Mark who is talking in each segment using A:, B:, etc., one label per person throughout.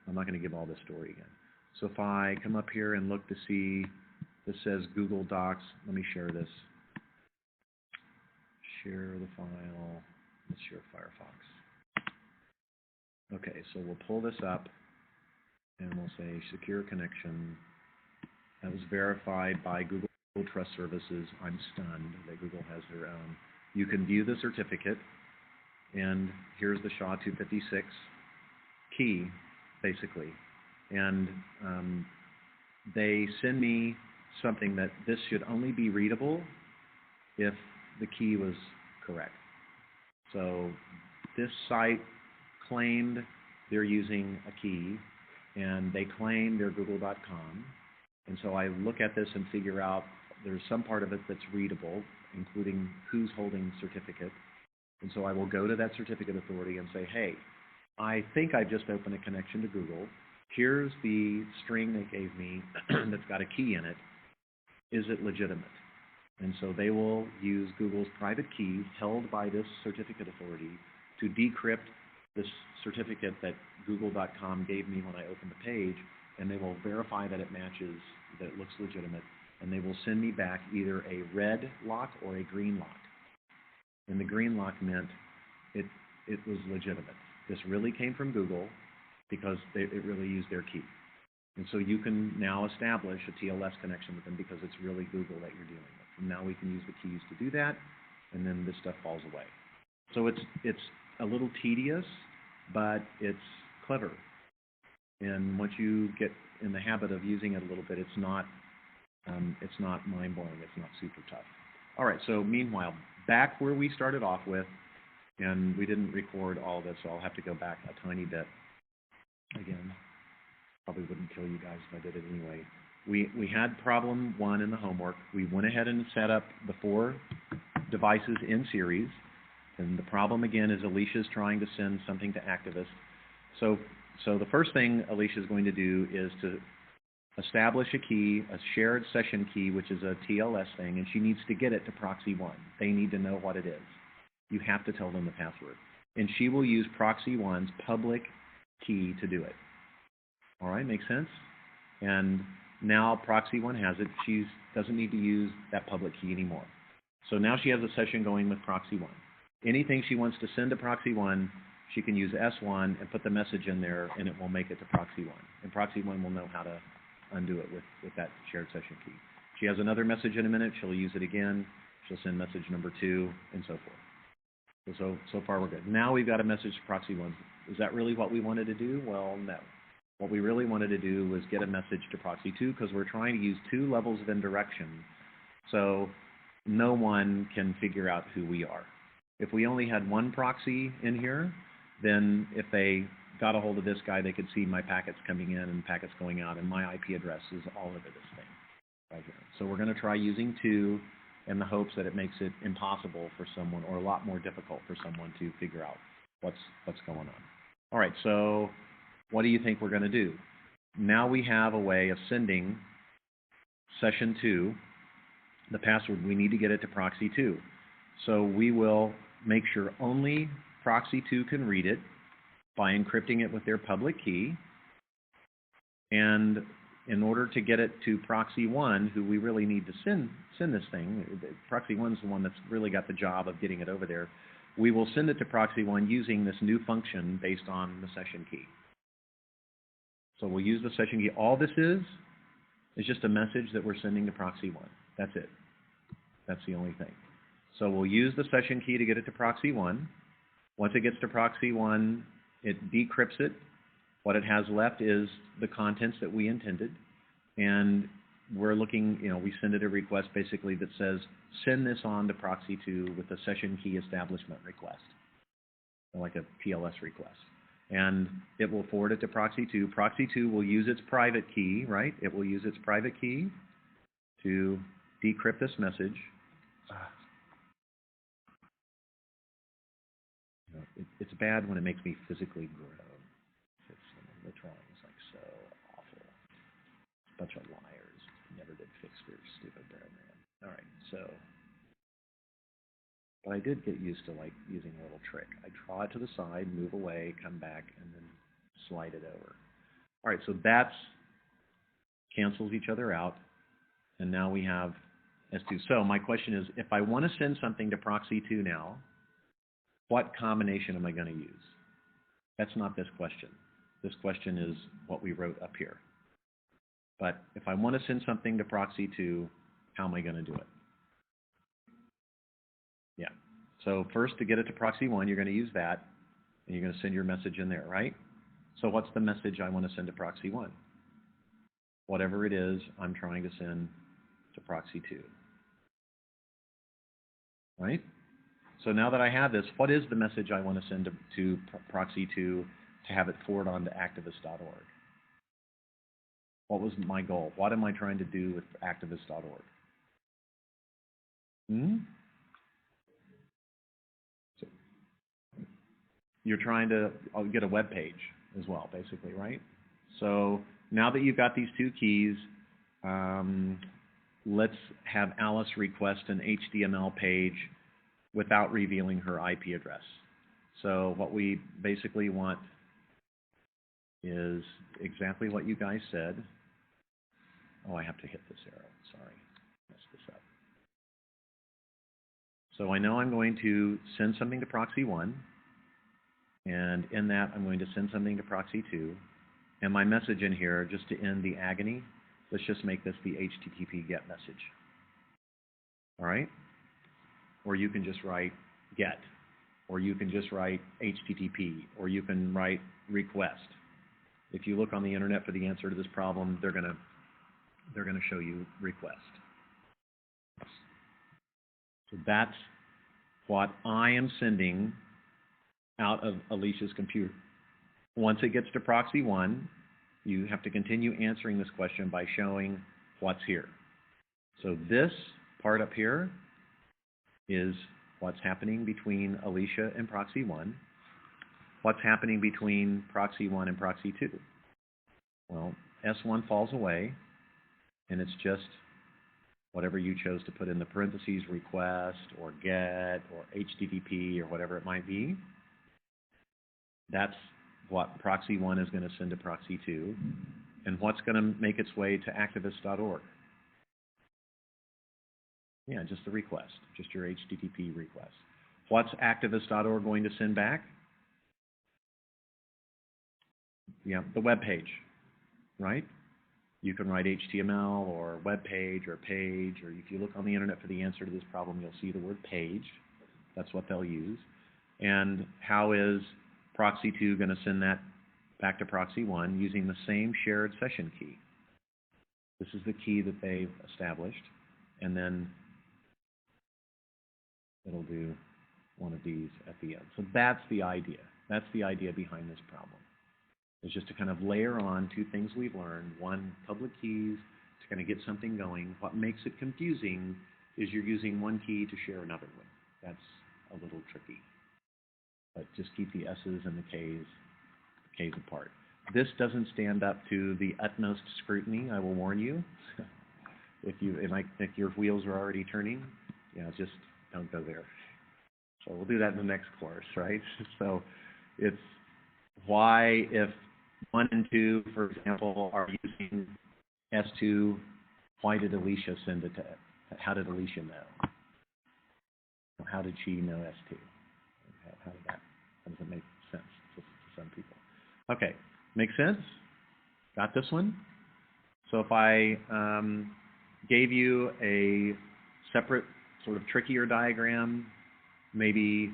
A: I'm not going to give all this story again. So if I come up here and look to see, this says Google Docs. Let me share this. Share the file. Let's share Firefox. Okay, so we'll pull this up, and we'll say secure connection. That was verified by Google Trust Services. I'm stunned that Google has their own. You can view the certificate, and here's the SHA-256 key, basically. And they send me something that this should only be readable if the key was correct. So this site claimed they're using a key, and they claim they're google.com. And so I look at this and figure out there's some part of it that's readable, including who's holding the certificate. And so I will go to that certificate authority and say, hey, I think I just opened a connection to Google. Here's the string they gave me that's got a key in it. Is it legitimate? And so they will use Google's private key held by this certificate authority to decrypt this certificate that google.com gave me when I opened the page, and they will verify that it matches, that it looks legitimate, and they will send me back either a red lock or a green lock. And the green lock meant it was legitimate. This really came from Google because it really used their key. And so you can now establish a TLS connection with them because it's really Google that you're dealing with. And now we can use the keys to do that, and then this stuff falls away. So it's a little tedious, but it's clever. And once you get in the habit of using it a little bit, it's not mind-blowing. It's not super tough. All right, so meanwhile, back where we started off with, and we didn't record all this, so I'll have to go back a tiny bit again. Probably wouldn't kill you guys if I did it anyway. We had problem 1 in the homework. We went ahead and set up the 4 devices in series. And the problem, again, is Alicia's trying to send something to Activist. So the first thing Alicia is going to do is to establish a key, a shared session key, which is a TLS thing, and she needs to get it to proxy 1. They need to know what it is. You have to tell them the password. And she will use proxy 1's public key to do it. All right, makes sense? And now proxy 1 has it. She doesn't need to use that public key anymore. So now she has a session going with proxy 1. Anything she wants to send to proxy 1, she can use S1 and put the message in there, and it will make it to proxy 1. And proxy 1 will know how to undo it with that shared session key. She has another message in a minute. She'll use it again. She'll send message number 2, and so forth. So far we're good. Now we've got a message to proxy 1. Is that really what we wanted to do? Well, no. What we really wanted to do was get a message to proxy 2 because we're trying to use 2 levels of indirection so no one can figure out who we are. If we only had 1 proxy in here, then if they got a hold of this guy, they could see my packets coming in and packets going out, and my IP address is all over this thing right here. So we're going to try using 2 in the hopes that it makes it impossible for someone, or a lot more difficult for someone to figure out what's going on. All right, so what do you think we're going to do? Now we have a way of sending session 2, the password. We need to get it to proxy 2. So we will make sure only proxy 2 can read it by encrypting it with their public key. And in order to get it to proxy 1, who we really need to send this thing, proxy 1 is the one that's really got the job of getting it over there, we will send it to proxy 1 using this new function based on the session key. So we'll use the session key. All this is just a message that we're sending to proxy 1. That's it. That's the only thing. So we'll use the session key to get it to proxy 1. Once it gets to proxy 1, it decrypts it. What it has left is the contents that we intended. And we're looking, we send it a request basically that says, send this on to proxy 2 with a session key establishment request, like a TLS request. And it will forward it to proxy 2. Proxy 2 will use its private key, right? It will use its private key to decrypt this message. It's bad when it makes me physically groan. The drawing is like so awful. It's a bunch of liars. Never did fix their stupid program. All right, so. But I did get used to like using a little trick. I draw it to the side, move away, come back, and then slide it over. All right, so that's cancels each other out, and now we have S2. So my question is, if I want to send something to proxy 2 now, what combination am I going to use? That's not this question. This question is what we wrote up here. But if I want to send something to proxy 2, how am I going to do it? Yeah. So first, to get it to proxy 1, you're going to use that, and you're going to send your message in there, right? So what's the message I want to send to proxy 1? Whatever it is I'm trying to send to proxy 2. Right? So now that I have this, what is the message I want to send to proxy 2 to have it forward on to activist.org? What was my goal? What am I trying to do with activist.org? So you're trying to get a web page as well, basically, right? So now that you've got these 2 keys, let's have Alice request an HTML page without revealing her IP address. So what we basically want is exactly what you guys said. Oh, I have to hit this arrow. Sorry, messed this up. So I know I'm going to send something to proxy 1, and in that I'm going to send something to proxy 2. And my message in here, just to end the agony, let's just make this the HTTP GET message. All right? Or you can just write GET, or you can just write HTTP, or you can write request. If you look on the internet for the answer to this problem, they're going to show you request. So that's what I am sending out of Alicia's computer. Once it gets to proxy 1, you have to continue answering this question by showing what's here. So this part up here is what's happening between Alicia and proxy 1. What's happening between proxy 1 and proxy 2? Well, S1 falls away, and it's just whatever you chose to put in the parentheses, request, or get, or HTTP, or whatever it might be. That's what proxy 1 is going to send to proxy 2. And what's going to make its way to activist.org? Yeah, just the request, just your HTTP request. What's activist.org going to send back? Yeah, the web page, right? You can write HTML or web page or page, or if you look on the internet for the answer to this problem, you'll see the word page. That's what they'll use. And how is proxy 2 going to send that back to proxy 1 using the same shared session key? This is the key that they've established, and then it'll do one of these at the end. So that's the idea. That's the idea behind this problem. It's just to kind of layer on 2 things we've learned. One, public keys to kind of get something going. What makes it confusing is you're using one key to share another one. That's a little tricky. But just keep the S's and the K's apart. This doesn't stand up to the utmost scrutiny, I will warn you. If your wheels are already turning, just don't go there. So we'll do that in the next course, right? So it's why, if 1 and 2, for example, are using S2, why did Alicia send it to, how did Alicia know? How did she know S2? How does it make sense to some people? Okay, make sense? Got this one? So if I gave you a separate sort of trickier diagram, maybe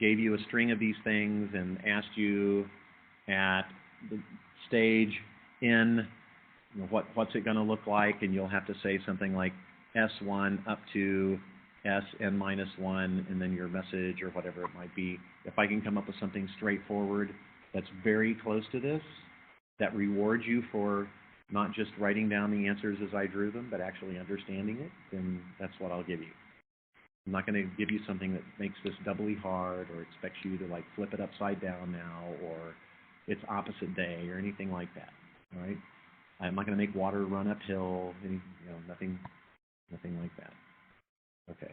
A: gave you a string of these things and asked you at the stage N, what's it going to look like, and you'll have to say something like S1 up to Sn minus 1, and then your message or whatever it might be. If I can come up with something straightforward that's very close to this, that rewards you for not just writing down the answers as I drew them, but actually understanding it, then that's what I'll give you. I'm not going to give you something that makes this doubly hard or expects you to like flip it upside down now, or it's opposite day or anything like that. All right? I'm not going to make water run uphill. Nothing like that. Okay.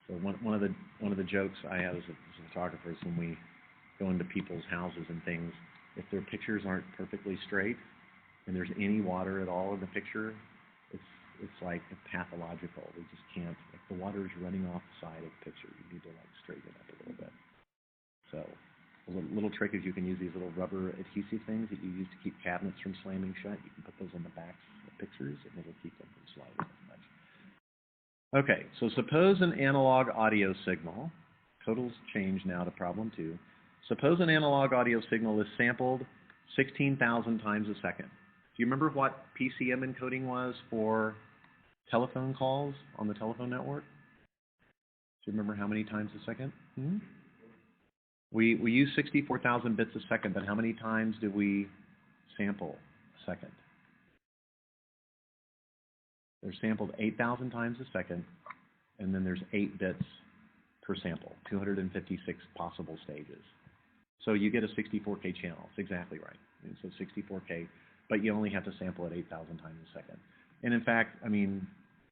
A: So one of the jokes I have as a photographer is when we go into people's houses and things, if their pictures aren't perfectly straight and there's any water at all in the picture, it's like pathological. They just can't. If the water is running off the side of the picture, you need to like straighten it up a little bit. So a little trick is you can use these little rubber adhesive things that you use to keep cabinets from slamming shut. You can put those on the backs of pictures, and it'll keep them from sliding as much. Okay, so suppose an analog audio signal. Totals change now to problem 2. Suppose an analog audio signal is sampled 16,000 times a second. Do you remember what PCM encoding was for telephone calls on the telephone network? Do you remember how many times a second? We use 64,000 bits a second, but how many times do we sample a second? They're sampled 8,000 times a second, and then there's 8 bits per sample, 256 possible stages. So you get a 64K channel. It's exactly right. And so 64K, but you only have to sample it 8,000 times a second. And in fact, I mean,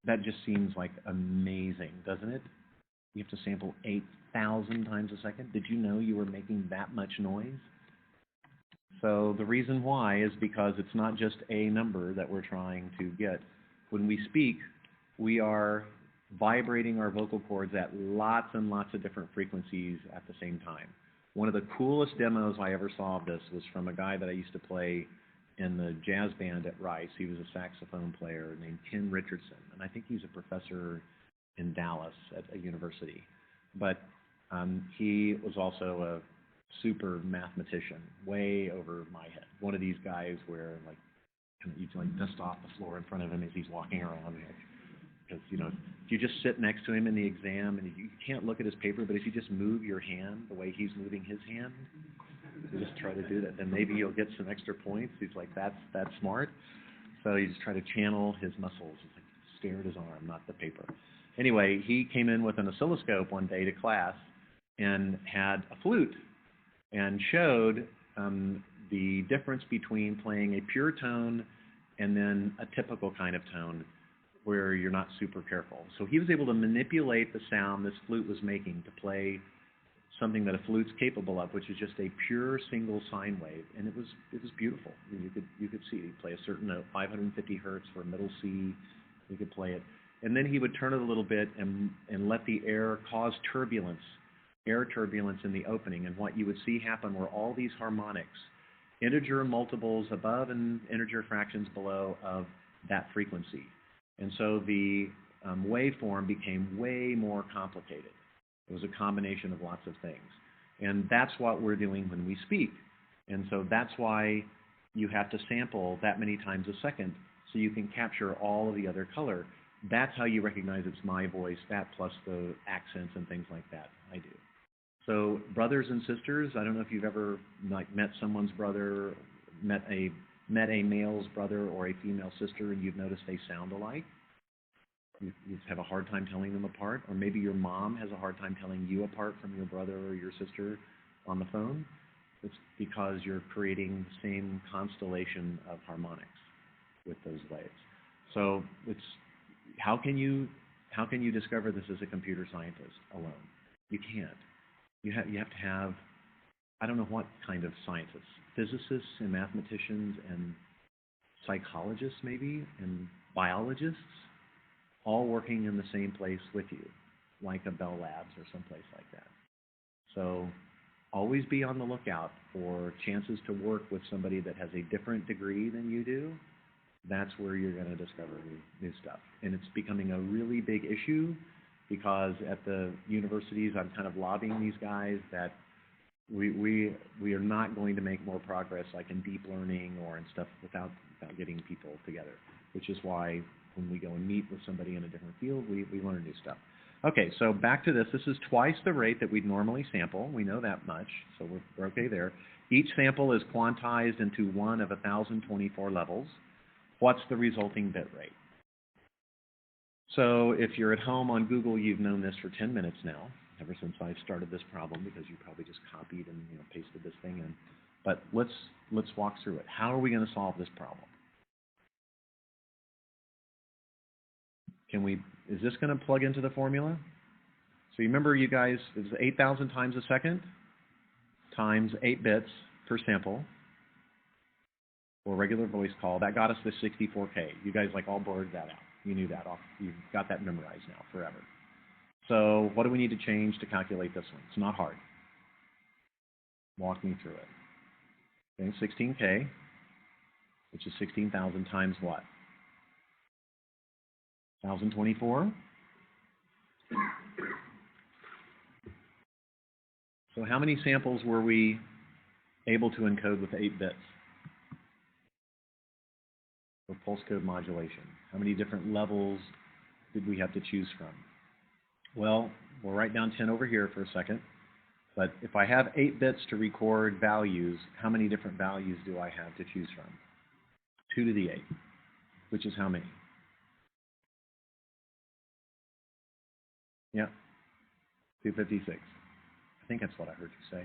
A: that just seems like amazing, doesn't it? You have to sample 8,000 times a second. Did you know you were making that much noise? So the reason why is because it's not just a number that we're trying to get. When we speak, we are vibrating our vocal cords at lots and lots of different frequencies at the same time. One of the coolest demos I ever saw of this was from a guy that I used to play in the jazz band at Rice. He was a saxophone player named Ken Richardson, and I think he's a professor in Dallas at a university. But he was also a super mathematician, way over my head. One of these guys where like you like dust off the floor in front of him as he's walking around. Because, you know, if you just sit next to him in the exam and you can't look at his paper, but if you just move your hand the way he's moving his hand, you just try to do that, then maybe you'll get some extra points. He's like, that's smart. So you just try to channel his muscles. He's like, stare at his arm, not the paper. Anyway, he came in with an oscilloscope one day to class and had a flute and showed the difference between playing a pure tone and then a typical kind of tone where you're not super careful. So he was able to manipulate the sound this flute was making to play something that a flute's capable of, which is just a pure single sine wave, and it was beautiful. You could see he'd play a certain note, 550 hertz for a middle C. You could play it, and then he would turn it a little bit and let the air cause turbulence, air turbulence in the opening, and what you would see happen were all these harmonics, integer multiples above and integer fractions below of that frequency. And so the waveform became way more complicated. It was a combination of lots of things. And that's what we're doing when we speak. And so that's why you have to sample that many times a second so you can capture all of the other color. That's how you recognize it's my voice, that plus the accents and things like that. I do. So brothers and sisters, I don't know if you've ever like met someone's brother, met a male's brother or a female sister, and you've noticed they sound alike. You have a hard time telling them apart, or maybe your mom has a hard time telling you apart from your brother or your sister on the phone. It's because you're creating the same constellation of harmonics with those waves. So it's how can you discover this as a computer scientist alone? You can't. You have to have, I don't know what kind of scientists, physicists and mathematicians and psychologists maybe, and biologists, all working in the same place with you, like a Bell Labs or someplace like that. So always be on the lookout for chances to work with somebody that has a different degree than you do. That's where you're going to discover new stuff. And it's becoming a really big issue because at the universities, I'm kind of lobbying these guys that we are not going to make more progress like in deep learning or in stuff without getting people together, which is why when we go and meet with somebody in a different field, we learn new stuff. Okay, so back to this. This is twice the rate that we'd normally sample. We know that much, so we're okay there. Each sample is quantized into one of 1,024 levels. What's the resulting bit rate? So if you're at home on Google, you've known this for 10 minutes now, ever since I started this problem, because you probably just copied and pasted this thing in. But let's walk through it. How are we going to solve this problem? Is this going to plug into the formula? So you remember, you guys, it's 8,000 times a second times 8 bits per sample. or regular voice call. That got us to 64K. You guys like all blurred that out. You knew that off. You've got that memorized now forever. So what do we need to change to calculate this one? It's not hard. Walk me through it. Okay, 16K, which is 16,000 times what? 1,024? So how many samples were we able to encode with 8 bits for pulse code modulation? How many different levels did we have to choose from? Well, we'll write down 10 over here for a second. But if I have 8 bits to record values, how many different values do I have to choose from? 2 to the 8, which is how many? Yeah, 256. I think that's what I heard you say.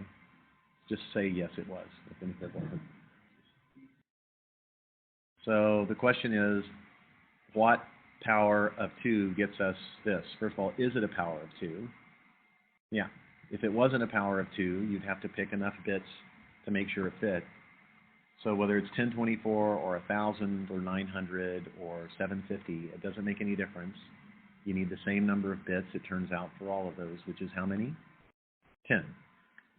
A: Just say yes, it was, if it wasn't. So the question is, what power of 2 gets us this? First of all, is it a power of 2? Yeah. If it wasn't a power of 2, you'd have to pick enough bits to make sure it fit. So whether it's 1024 or 1,000 or 900 or 750, it doesn't make any difference. You need the same number of bits, it turns out, for all of those, which is how many? 10.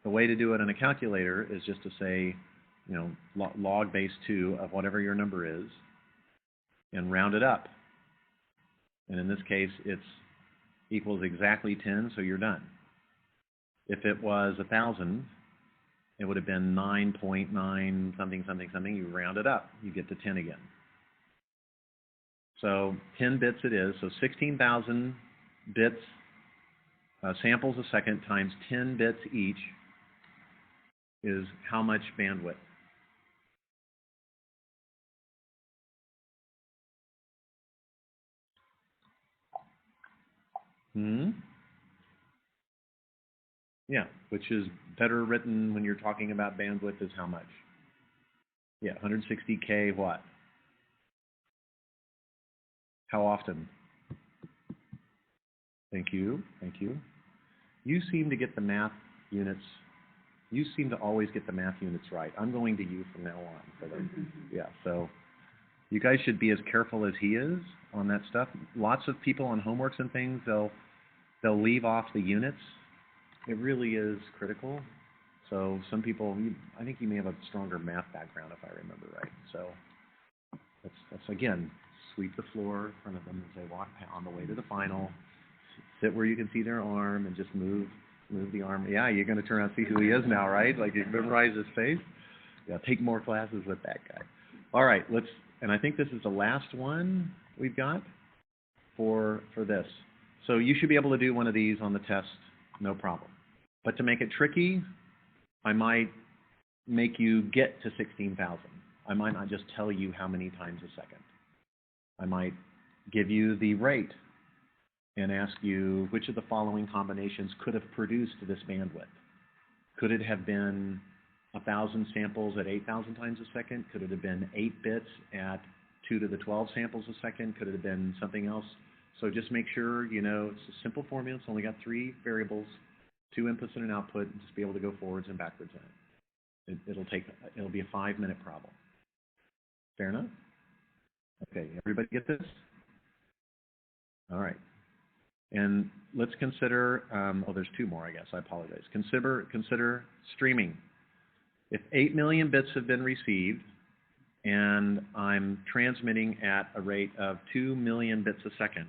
A: The way to do it on a calculator is just to say, you know, log base 2 of whatever your number is and round it up. And in this case, it's equals exactly 10, so you're done. If it was 1,000, it would have been 9.9 something, something, something. You round it up. You get to 10 again. So 10 bits it is. So 16,000 bits, samples a second times 10 bits each is how much bandwidth? Yeah, which is better written when you're talking about bandwidth is how much? Yeah, 160K what? How often? Thank you, thank you. You seem to get the math units, you seem to always get the math units right. I'm going to you from now on. For the, yeah, so you guys should be as careful as he is on that stuff. Lots of people on homeworks and things, they'll leave off the units. It really is critical. So some people, I think you may have a stronger math background if I remember right. So that's again, sweep the floor in front of them and say, walk on the way to the final, sit where you can see their arm and just move the arm. Yeah, you're going to turn out and see who he is now, right? Like you memorize his face. Yeah, take more classes with that guy. All right, and I think this is the last one we've got for this. So you should be able to do one of these on the test, no problem. But to make it tricky, I might make you get to 16,000. I might not just tell you how many times a second. I might give you the rate and ask you which of the following combinations could have produced this bandwidth. Could it have been 1,000 samples at 8,000 times a second? Could it have been 8 bits at 2 to the 12 samples a second? Could it have been something else? So just make sure, you know, it's a simple formula. It's only got 3 variables, 2 inputs and an output, and just be able to go forwards and backwards in it. It'll be a 5-minute problem. Fair enough? Okay, everybody get this? All right. And let's consider, there's 2 more, I guess. I apologize. Consider streaming. If 8 million bits have been received, and I'm transmitting at a rate of 2 million bits a second,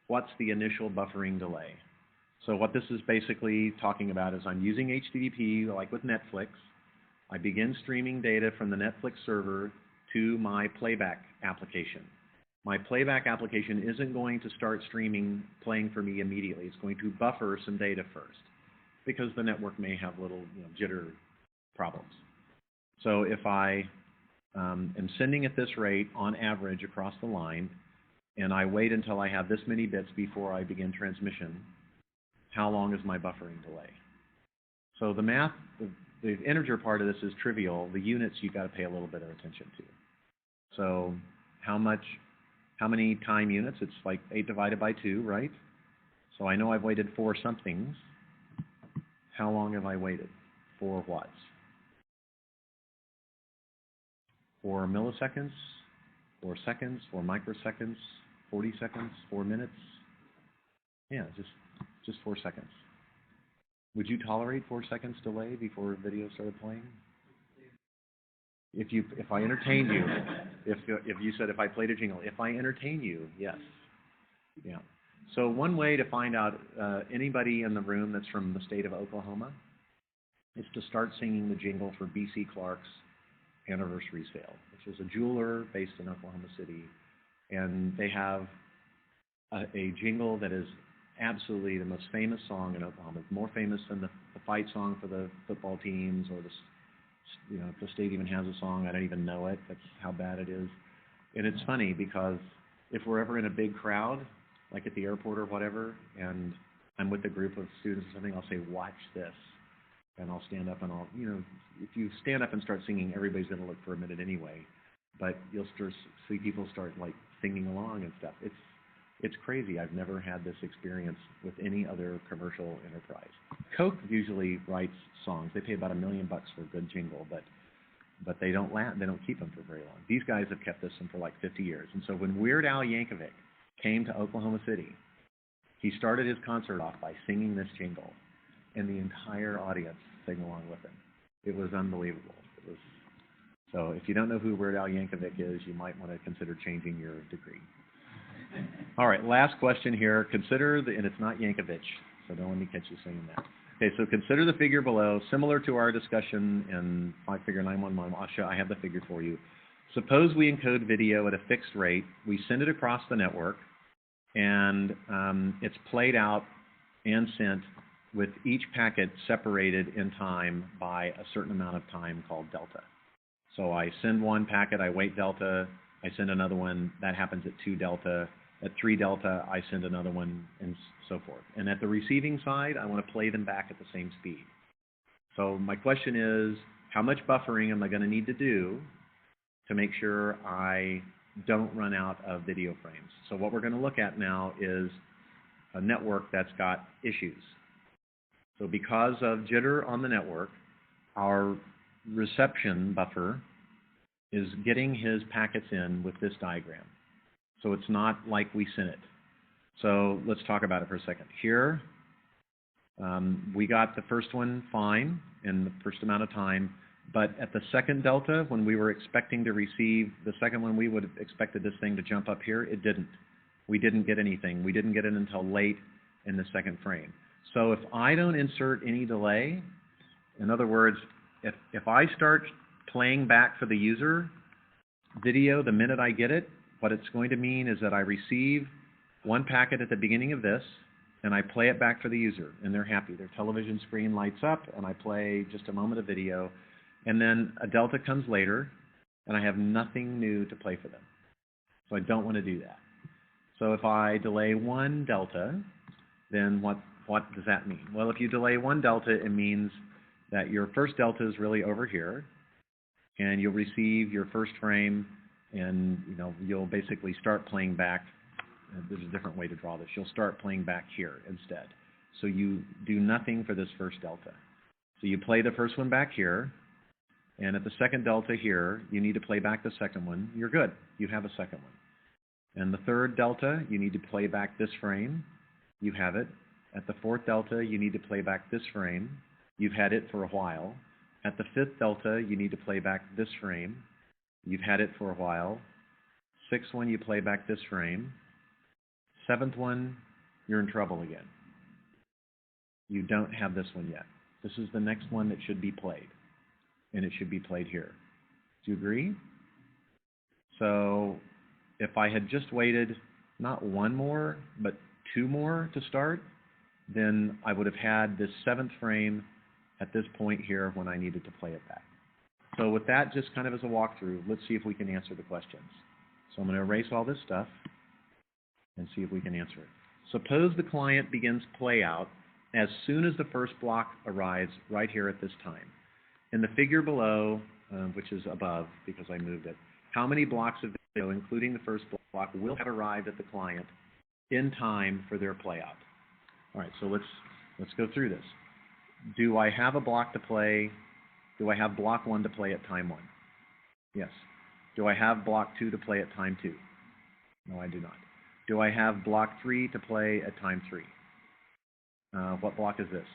A: what's the initial buffering delay? So what this is basically talking about is I'm using HTTP, like with Netflix. I begin streaming data from the Netflix server to my playback application. My playback application isn't going to start playing for me immediately. It's going to buffer some data first because the network may have little jitter problems. So if I am sending at this rate on average across the line, and I wait until I have this many bits before I begin transmission, how long is my buffering delay? So the math, the integer part of this is trivial. The units you've got to pay a little bit of attention to. So how many time units? It's like 8 divided by 2, right? So I know I've waited 4 somethings. How long have I waited? 4 whats? 4 milliseconds, 4 seconds, 4 microseconds, 40 seconds, 4 minutes. Yeah, just 4 seconds. Would you tolerate 4 seconds delay before video started playing? If I entertained you, if you said if I played a jingle, if I entertain you, yes. Yeah. So one way to find out anybody in the room that's from the state of Oklahoma is to start singing the jingle for B.C. Clark's anniversary sale, which is a jeweler based in Oklahoma City. And they have a jingle that is absolutely the most famous song in Oklahoma, more famous than the fight song for the football teams, or if the state even has a song, I don't even know it. That's how bad it is. And it's funny because if we're ever in a big crowd, like at the airport or whatever, and I'm with a group of students or something, I'll say, watch this. And I'll stand up and if you stand up and start singing, everybody's going to look for a minute anyway. But you'll see people start like singing along and stuff. It's crazy. I've never had this experience with any other commercial enterprise. Coke usually writes songs. They pay about $1 million for a good jingle, but they don't keep them for very long. These guys have kept this one for like 50 years. And so when Weird Al Yankovic came to Oklahoma City, he started his concert off by singing this jingle, and the entire audience sang along with him. It was unbelievable. So if you don't know who Weird Al Yankovic is, you might want to consider changing your degree. All right, last question here. And it's not Yankovic, so don't let me catch you saying that. Okay, so consider the figure below, similar to our discussion in 5-figure 911. I have the figure for you. Suppose we encode video at a fixed rate. We send it across the network, and it's played out and sent with each packet separated in time by a certain amount of time called delta. So I send one packet, I wait delta, I send another one, that happens at 2 delta. At 3 delta, I send another one, and so forth. And at the receiving side, I want to play them back at the same speed. So my question is, how much buffering am I going to need to do to make sure I don't run out of video frames? So what we're going to look at now is a network that's got issues. So because of jitter on the network, our reception buffer is getting his packets in with this diagram. So it's not like we sent it. So let's talk about it for a second. Here, we got the first one fine in the first amount of time, but at the second delta, when we were expecting to receive the second one, we would have expected this thing to jump up here. It didn't. We didn't get anything. We didn't get it until late in the second frame. So if I don't insert any delay, in other words, if I start playing back for the user video the minute I get it, what it's going to mean is that I receive one packet at the beginning of this, and I play it back for the user, and they're happy. Their television screen lights up, and I play just a moment of video, and then a delta comes later, and I have nothing new to play for them. So I don't want to do that. So if I delay 1 delta, then what does that mean? Well, if you delay 1 delta, it means that your first delta is really over here, and you'll receive your first frame, and you'll basically start playing back. There's a different way to draw this. You'll start playing back here instead. So you do nothing for this first delta. So you play the first one back here, and at the second delta here, you need to play back the second one. You're good. You have a second one. And the third delta, you need to play back this frame. You have it. At the fourth delta, you need to play back this frame. You've had it for a while. At the fifth delta, you need to play back this frame. You've had it for a while. Sixth one, you play back this frame. Seventh one, you're in trouble again. You don't have this one yet. This is the next one that should be played, and it should be played here. Do you agree? So if I had just waited not 1 more, but 2 more to start, then I would have had this 7th frame at this point here when I needed to play it back. So with that, just kind of as a walkthrough, let's see if we can answer the questions. So I'm going to erase all this stuff and see if we can answer it. Suppose the client begins play out as soon as the first block arrives right here at this time. In the figure below, which is above because I moved it, how many blocks of video, including the first block, will have arrived at the client in time for their play out? All right, so let's go through this. Do I have a block to play? Do I have block 1 to play at time 1? Yes. Do I have block 2 to play at time 2? No, I do not. Do I have block 3 to play at time 3? What block is this?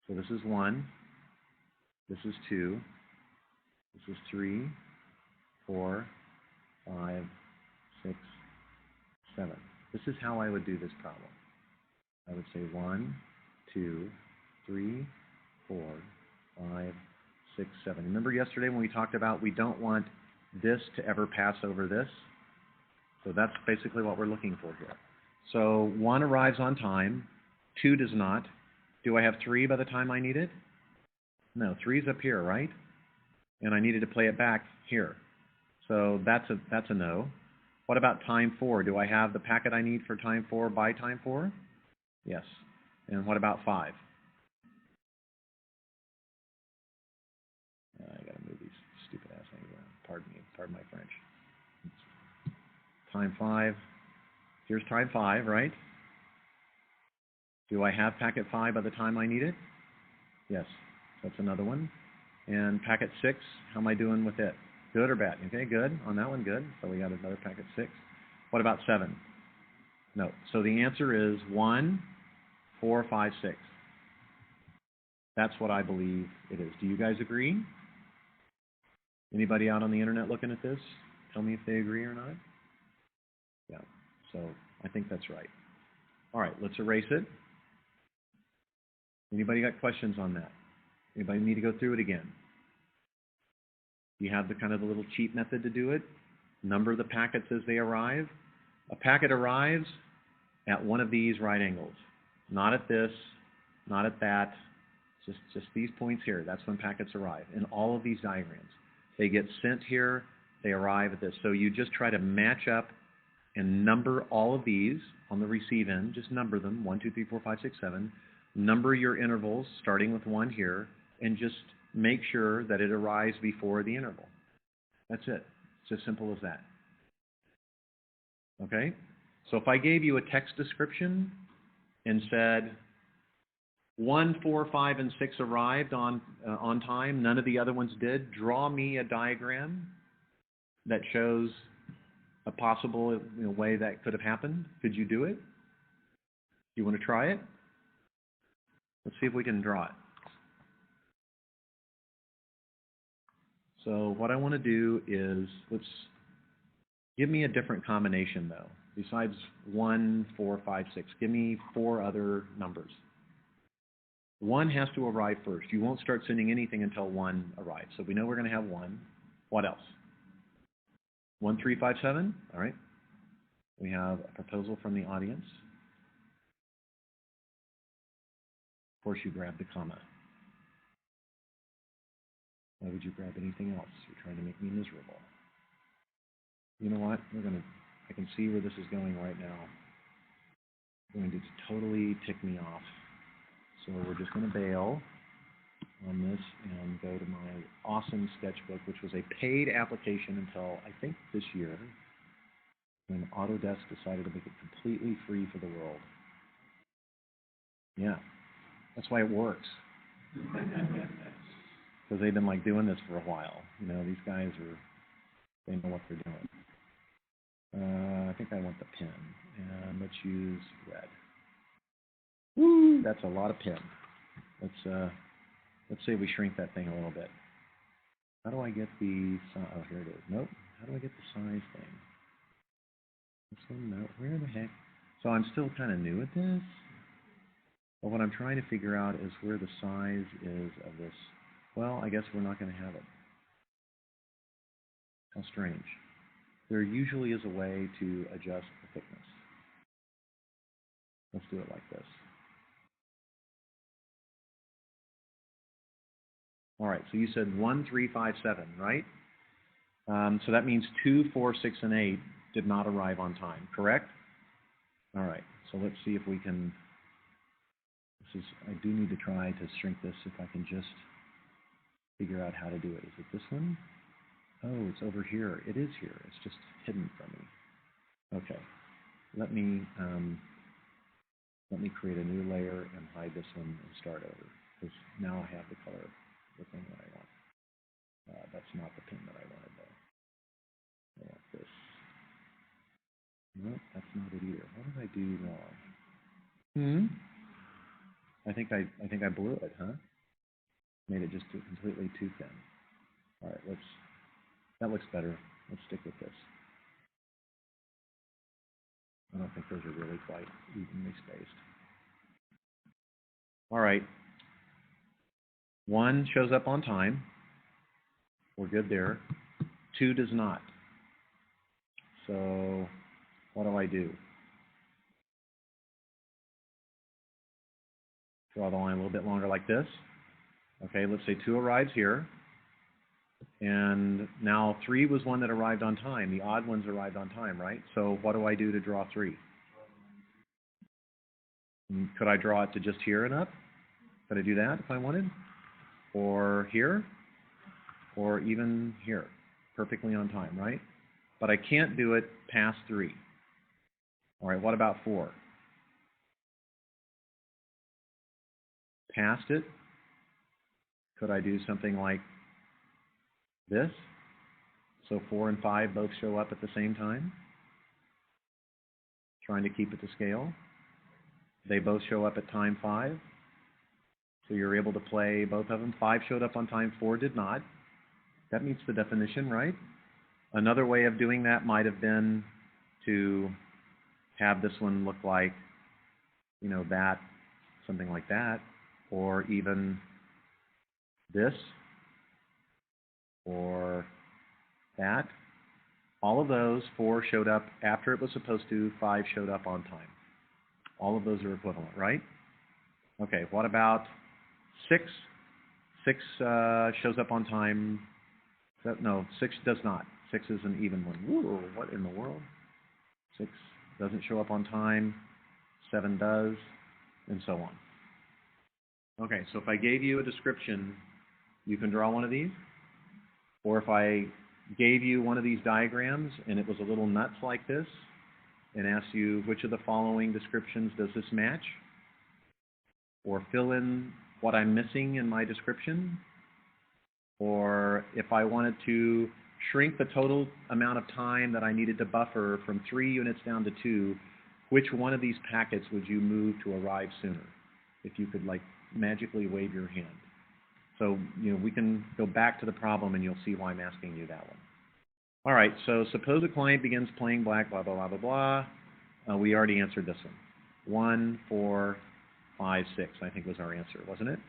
A: So this is 1, this is 2, this is 3, 4, 5, 6, 7. This is how I would do this problem. I would say 1, 2, 3, 4, 5, 6, 7. Remember yesterday when we talked about we don't want this to ever pass over this? So that's basically what we're looking for here. So 1 arrives on time, 2 does not. Do I have 3 by the time I need it? No, 3 is up here, right? And I needed to play it back here. So that's a no. What about time 4? Do I have the packet I need for time 4 by time 4? Yes. And what about 5? I gotta move these stupid ass things around. Pardon me. Pardon my French. Time 5. Here's time 5, right? Do I have packet 5 by the time I need it? Yes. That's another one. And packet 6, how am I doing with it? Good or bad? Okay, good. On that one, good. So we got another packet 6. What about 7? No. So the answer is 1, 4, 5, 6. That's what I believe it is. Do you guys agree? Anybody out on the internet looking at this? Tell me if they agree or not. Yeah. So I think that's right. All right, let's erase it. Anybody got questions on that? Anybody need to go through it again? You have the kind of the little cheat method to do it. Number the packets as they arrive. A packet arrives at one of these right angles. Not at this, not at that, just these points here. That's when packets arrive in all of these diagrams. They get sent here, they arrive at this. So you just try to match up and number all of these on the receive end. Just number them, 1, 2, 3, 4, 5, 6, 7. Number your intervals, starting with 1 here, and just make sure that it arrives before the interval. That's it. It's as simple as that. Okay? So if I gave you a text description and said 1, 4, 5, and 6 arrived on time, none of the other ones did, draw me a diagram that shows a possible way that could have happened. Could you do it? You want to try it? Let's see if we can draw it. So what I want to do is, give me a different combination though. Besides 1, 4, 5, 6, give me 4 other numbers. 1 has to arrive first. You won't start sending anything until 1 arrives. So we know we're going to have 1. What else? 1, 3, 5, 7. All right. We have a proposal from the audience. Of course, you grab the comma. Why would you grab anything else? You're trying to make me miserable. You know what? I can see where this is going right now. It's going to totally tick me off. So we're just going to bail on this and go to my awesome sketchbook, which was a paid application until I think this year, when Autodesk decided to make it completely free for the world. Yeah, that's why it works. Because they've been like doing this for a while. You know, these guys they know what they're doing. I think I want the pen, and let's use red. Woo! That's a lot of pen. Let's say we shrink that thing a little bit. How do I get the size? Oh, here it is. Nope. How do I get the size thing? This one, no. Where the heck? So I'm still kind of new at this. But what I'm trying to figure out is where the size is of this. Well, I guess we're not going to have it. How strange. There usually is a way to adjust the thickness. Let's do it like this. All right, so you said 1, 3, 5, 7, right? So that means 2, 4, 6, and 8 did not arrive on time, correct? All right, so let's see if we can, I do need to try to shrink this if I can just figure out how to do it. Is it this one? Oh, it's over here. It is here. It's just hidden from me. Okay, let me create a new layer and hide this one and start over, because now I have the color, the thing that I want. That's not the pin that I wanted though. I want this. No, that's not it either. What did I do wrong? I think I blew it, huh? Made it just completely too thin. All right, that looks better. Let's stick with this. I don't think those are really quite evenly spaced. All right. 1 shows up on time. We're good there. 2 does not. So what do I do? Draw the line a little bit longer like this. Okay, let's say 2 arrives here. And now 3 was one that arrived on time. The odd ones arrived on time, right? So what do I do to draw 3? Could I draw it to just here and up? Could I do that if I wanted? Or here? Or even here? Perfectly on time, right? But I can't do it past 3. All right, what about 4? Past it? Could I do something like this? So 4 and 5 both show up at the same time? Trying to keep it to scale. They both show up at time 5. So you're able to play both of them. 5 showed up on time, 4 did not. That meets the definition, right? Another way of doing that might have been to have this one look like, that, something like that, or even this, or that. All of those, 4 showed up after it was supposed to, 5 showed up on time. All of those are equivalent, right? Okay, what about 6? 6 shows up on time. No, 6 does not. 6 is an even one. Ooh, what in the world? 6 doesn't show up on time. 7 does, and so on. Okay, so if I gave you a description, you can draw one of these. Or if I gave you one of these diagrams and it was a little nuts like this and asked you which of the following descriptions does this match, or fill in what I'm missing in my description, or if I wanted to shrink the total amount of time that I needed to buffer from 3 units down to 2, which one of these packets would you move to arrive sooner? If you could magically wave your hand. So, we can go back to the problem and you'll see why I'm asking you that one. All right, so suppose a client begins playing black, blah, blah, blah, blah, blah. We already answered this one. 1, 4, 5, 6, I think was our answer, wasn't it?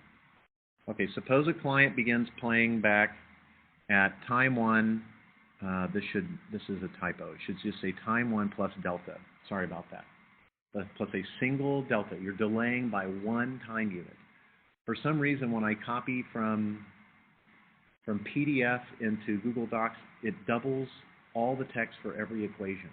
A: Okay, suppose a client begins playing back at time 1. This is a typo. It should just say time 1 plus delta. Sorry about that. Plus a single delta. You're delaying by 1 time unit. For some reason, when I copy from PDF into Google Docs, it doubles all the text for every equation.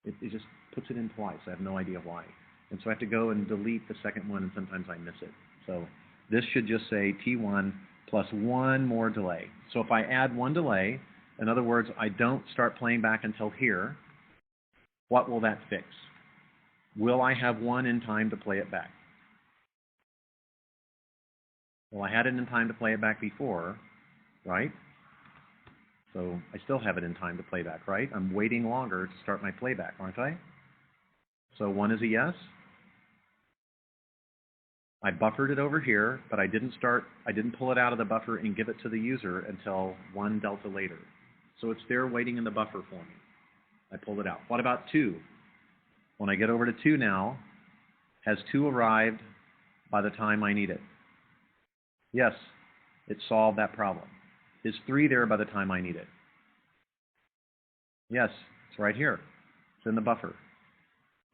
A: It just puts it in twice. I have no idea why. And so I have to go and delete the second one, and sometimes I miss it. So this should just say T1 plus 1 more delay. So if I add 1 delay, in other words, I don't start playing back until here, what will that fix? Will I have 1 in time to play it back? Well, I had it in time to play it back before, right? So I still have it in time to play back, right? I'm waiting longer to start my playback, aren't I? So 1 is a yes. I buffered it over here, but I didn't pull it out of the buffer and give it to the user until 1 delta later. So it's there waiting in the buffer for me. I pulled it out. What about 2? When I get over to 2 now, has 2 arrived by the time I need it? Yes, it solved that problem. Is 3 there by the time I need it? Yes, it's right here. It's in the buffer,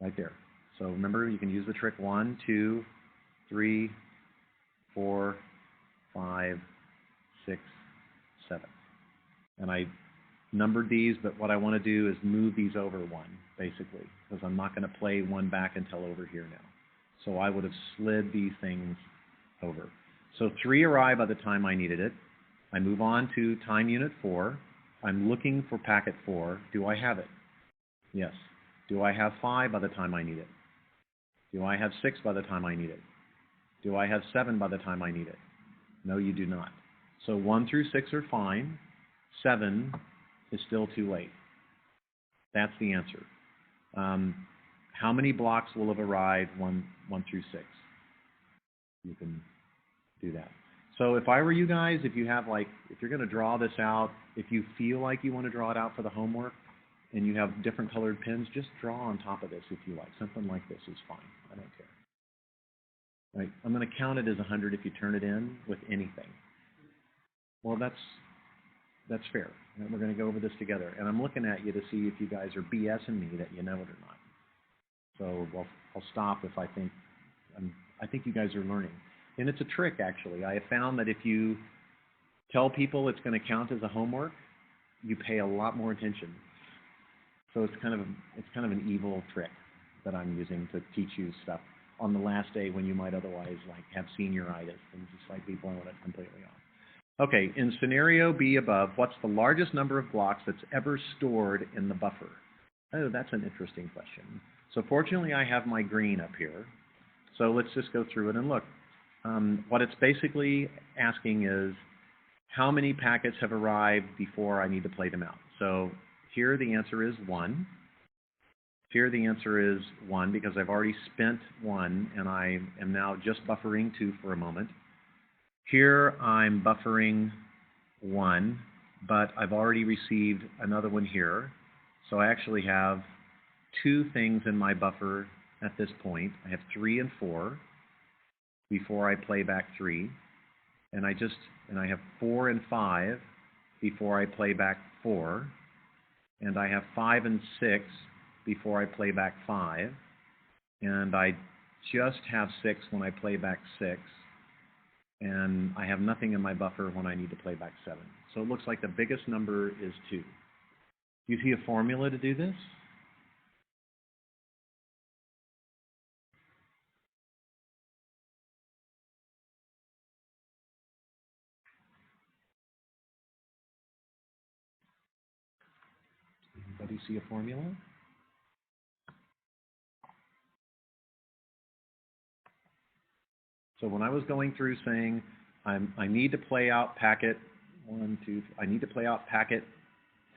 A: right there. So remember, you can use the trick 1, 2, 3, 4, 5, 6, 7. And I numbered these, but what I want to do is move these over 1, basically, because I'm not going to play 1 back until over here now. So I would have slid these things over. So 3 arrived by the time I needed it. I move on to time unit 4. I'm looking for packet 4. Do I have it? Yes. Do I have 5 by the time I need it? Do I have 6 by the time I need it? Do I have 7 by the time I need it? No, you do not. So 1 through 6 are fine. 7 is still too late. That's the answer. How many blocks will have arrived 1 through 6? You can do that. So if I were you guys, if you have if you're going to draw this out, if you feel like you want to draw it out for the homework and you have different colored pens, just draw on top of this if you like. Something like this is fine. I don't care. Right? I'm going to count it as 100 if you turn it in with anything. Well, that's fair. And we're going to go over this together. And I'm looking at you to see if you guys are BSing me that you know it or not. So I'll stop if I think you guys are learning. And it's a trick, actually. I have found that if you tell people it's going to count as a homework, you pay a lot more attention. So it's kind of an evil trick that I'm using to teach you stuff on the last day when you might otherwise have senioritis and just be blowing it completely off. Okay, in scenario B above, what's the largest number of blocks that's ever stored in the buffer? Oh, that's an interesting question. So fortunately, I have my green up here. So let's just go through it and look. What it's basically asking is, how many packets have arrived before I need to play them out? So here the answer is 1. Here the answer is 1 because I've already spent 1 and I am now just buffering 2 for a moment. Here I'm buffering 1, but I've already received another one here. So I actually have 2 things in my buffer at this point. I have 3 and 4 before I play back 3. And I have 4 and 5 before I play back 4. And I have 5 and 6 before I play back 5. And I just have 6 when I play back 6. And I have nothing in my buffer when I need to play back 7. So it looks like the biggest number is 2. Do you see a formula to do this? Anybody see a formula? So when I was going through saying I need to play out packet 1, 2, I need to play out packet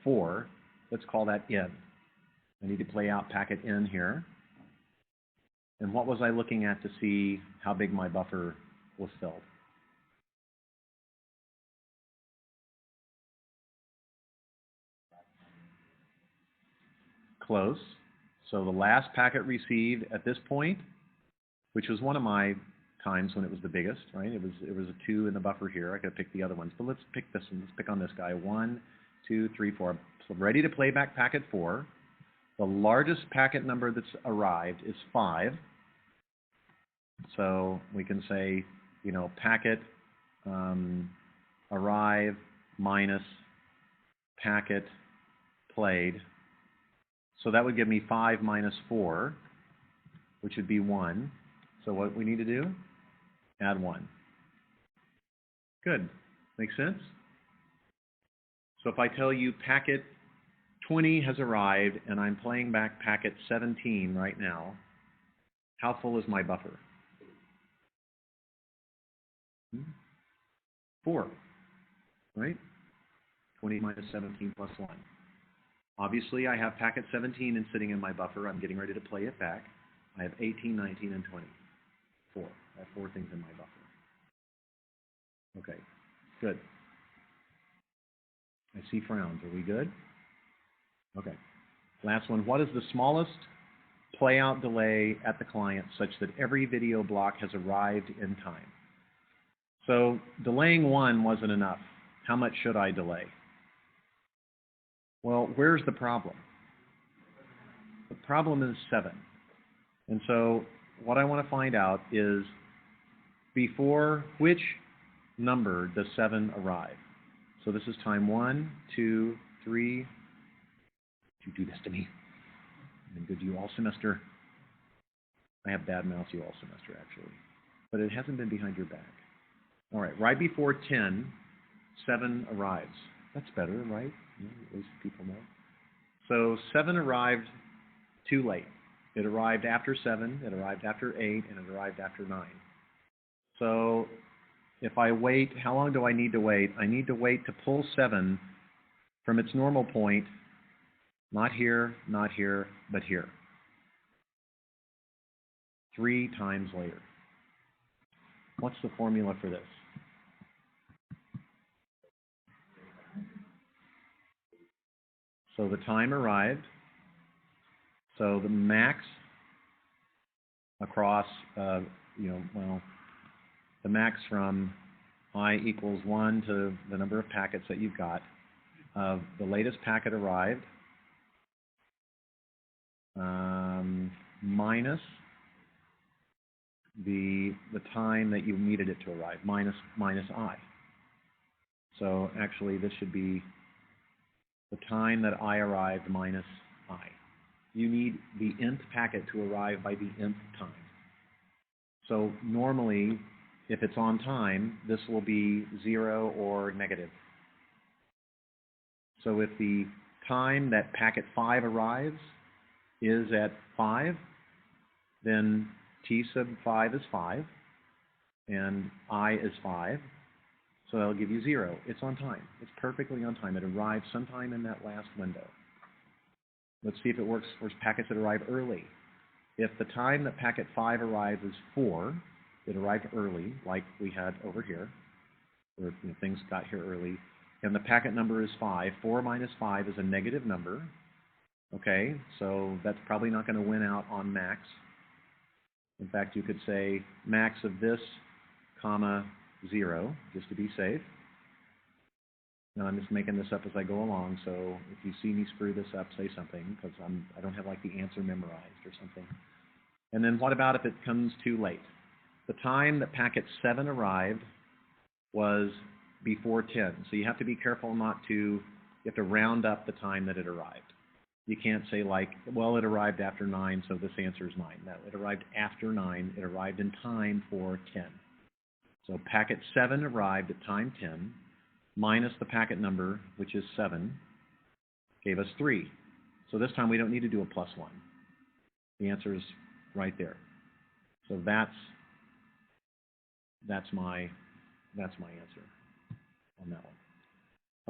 A: 4, let's call that N. I need to play out packet N here. And what was I looking at to see how big my buffer was filled? Close. So the last packet received at this point, which was one of my times when it was the biggest, right? It was a 2 in the buffer here. I could pick the other ones, but let's pick this one. Let's pick on this guy. 1, 2, 3, 4. So I'm ready to play back packet 4. The largest packet number that's arrived is 5. So we can say, packet arrive minus packet played. So that would give me 5 minus 4, which would be 1. So what we need to do? Add 1. Good. Make sense? So if I tell you packet 20 has arrived and I'm playing back packet 17 right now, how full is my buffer? 4, right? 20 minus 17 plus 1. Obviously, I have packet 17 sitting in my buffer. I'm getting ready to play it back. I have 18, 19, and 20. 4. I have 4 things in my buffer. Okay, good. I see frowns. Are we good? Okay. Last one. What is the smallest play-out delay at the client such that every video block has arrived in time? So delaying 1 wasn't enough. How much should I delay? Well, where's the problem? The problem is 7. And so what I want to find out is before which number does 7 arrive? So this is time 1, 2, 3. You do this to me. I've been good to you all semester. I have bad mouth you all semester, actually. But it hasn't been behind your back. All right, right before 10, 7 arrives. That's better, right? At least people know. So 7 arrived too late. It arrived after 7, it arrived after 8, and it arrived after 9. So if I wait, how long do I need to wait? I need to wait to pull 7 from its normal point, not here, but here. 3 times later. What's the formula for this? So the time arrived. So the max across, the max from I equals 1 to the number of packets that you've got. The latest packet arrived minus the time that you needed it to arrive, minus I. So actually this should be the time that I arrived minus I. You need the nth packet to arrive by the nth time. So normally, if it's on time, this will be 0 or negative. So if the time that packet 5 arrives is at 5, then t sub 5 is 5, and I is 5, so that'll give you 0. It's on time. It's perfectly on time. It arrived sometime in that last window. Let's see if it works for packets that arrive early. If the time that packet 5 arrives is 4, it arrived early, like we had over here, where things got here early, and the packet number is 5. 4 minus 5 is a negative number. Okay, so that's probably not going to win out on max. In fact, you could say max of this, comma, 0, just to be safe. Now I'm just making this up as I go along, so if you see me screw this up, say something, because I don't have like the answer memorized or something. And then what about if it comes too late? The time that packet 7 arrived was before 10, so you have to be careful you have to round up the time that it arrived. You can't say like, well, it arrived after 9, so this answer is 9. No, it arrived after 9. It arrived in time for 10. So packet 7 arrived at time 10, minus the packet number, which is 7, gave us 3. So this time we don't need to do a +1. The answer is right there. So that's my answer on that one.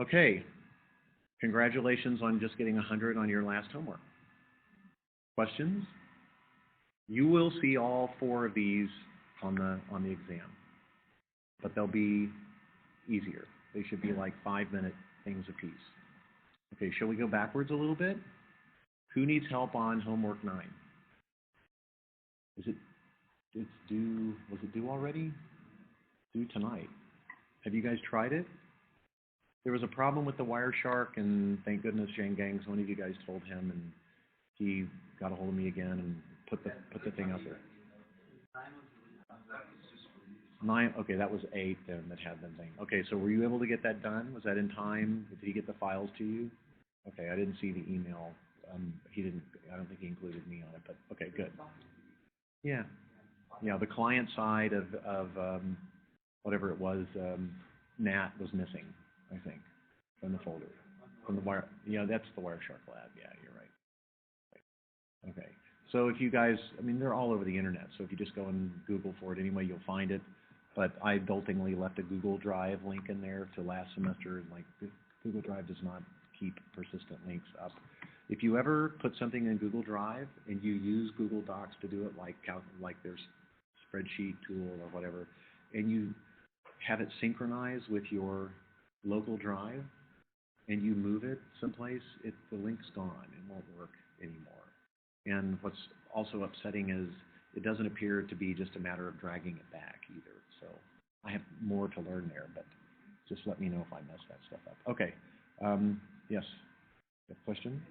A: Okay. Congratulations on just getting 100 on your last homework. Questions? You will see all 4 of these on the exam, but they'll be easier. They should be like 5-minute things apiece. Okay, shall we go backwards a little bit? Who needs help on homework 9? Was it due already? Due tonight. Have you guys tried it? There was a problem with the Wireshark, and thank goodness Shane Gangs, one of you guys told him, and he got a hold of me again and put the thing up there. 9, okay, that was 8 then that had the thing. Okay, so were you able to get that done? Was that in time? Did he get the files to you? Okay, I didn't see the email. I don't think he included me on it, but okay, good. Yeah. Yeah, the client side of whatever it was, NAT was missing, I think, from the folder. From the wire, yeah, that's the Wireshark lab. Yeah, you're right. Okay. So if you guys, they're all over the internet. So if you just go and Google for it anyway, you'll find it. But I adultingly left a Google Drive link in there to last semester. Like Google Drive does not keep persistent links up. If you ever put something in Google Drive and you use Google Docs to do it, like there's spreadsheet tool or whatever, and you have it synchronize with your local drive, and you move it someplace, the link's gone. It won't work anymore. And what's also upsetting is it doesn't appear to be just a matter of dragging it back either. So I have more to learn there, but just let me know if I mess that stuff up. Okay. Yes. You have a question?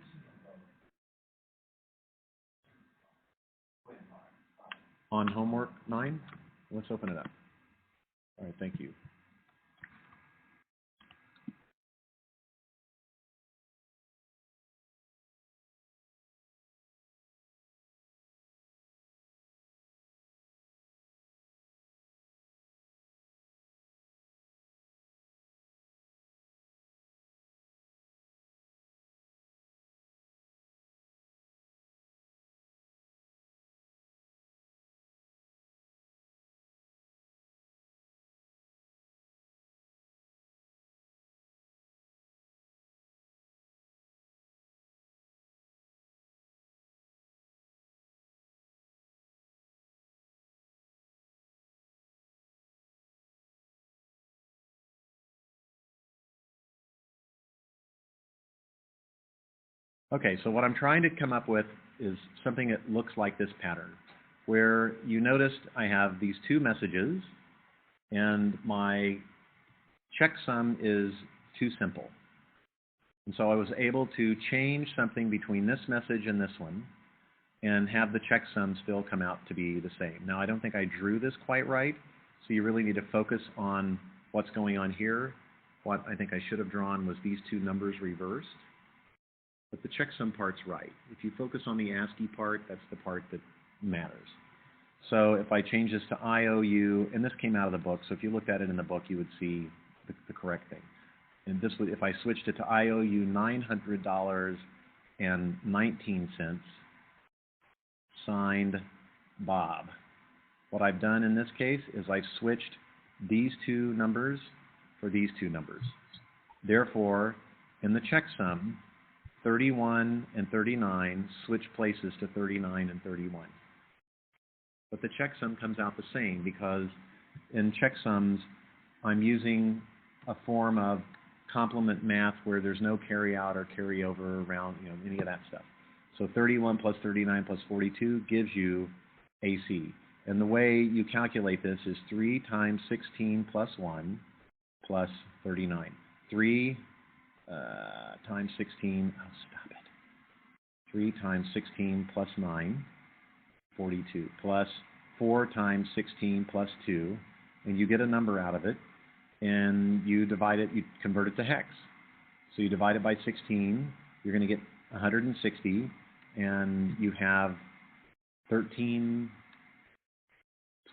A: On homework 9? Let's open it up. All right, thank you. Okay, so what I'm trying to come up with is something that looks like this pattern, where you noticed I have these two messages, and my checksum is too simple. And so I was able to change something between this message and this one, and have the checksum still come out to be the same. Now, I don't think I drew this quite right, so you really need to focus on what's going on here. What I think I should have drawn was these two numbers reversed. But the checksum part's right. If you focus on the ASCII part, that's the part that matters. So if I change this to IOU, and this came out of the book, so if you looked at it in the book, you would see the correct thing. And this would, if I switched it to IOU $900.19, signed Bob. What I've done in this case is I've switched these two numbers for these two numbers. Therefore, in the checksum, 31 and 39 switch places to 39 and 31. But the checksum comes out the same because in checksums, I'm using a form of complement math where there's no carry out or carry over around, any of that stuff. So 31 plus 39 plus 42 gives you AC. And the way you calculate this is 3 times 16 plus 1 plus 39. 3 times 16, oh, stop it. 3 times 16 plus 9, 42, plus 4 times 16 plus 2, and you get a number out of it, and you divide it, you convert it to hex. So you divide it by 16, you're going to get 160, and you have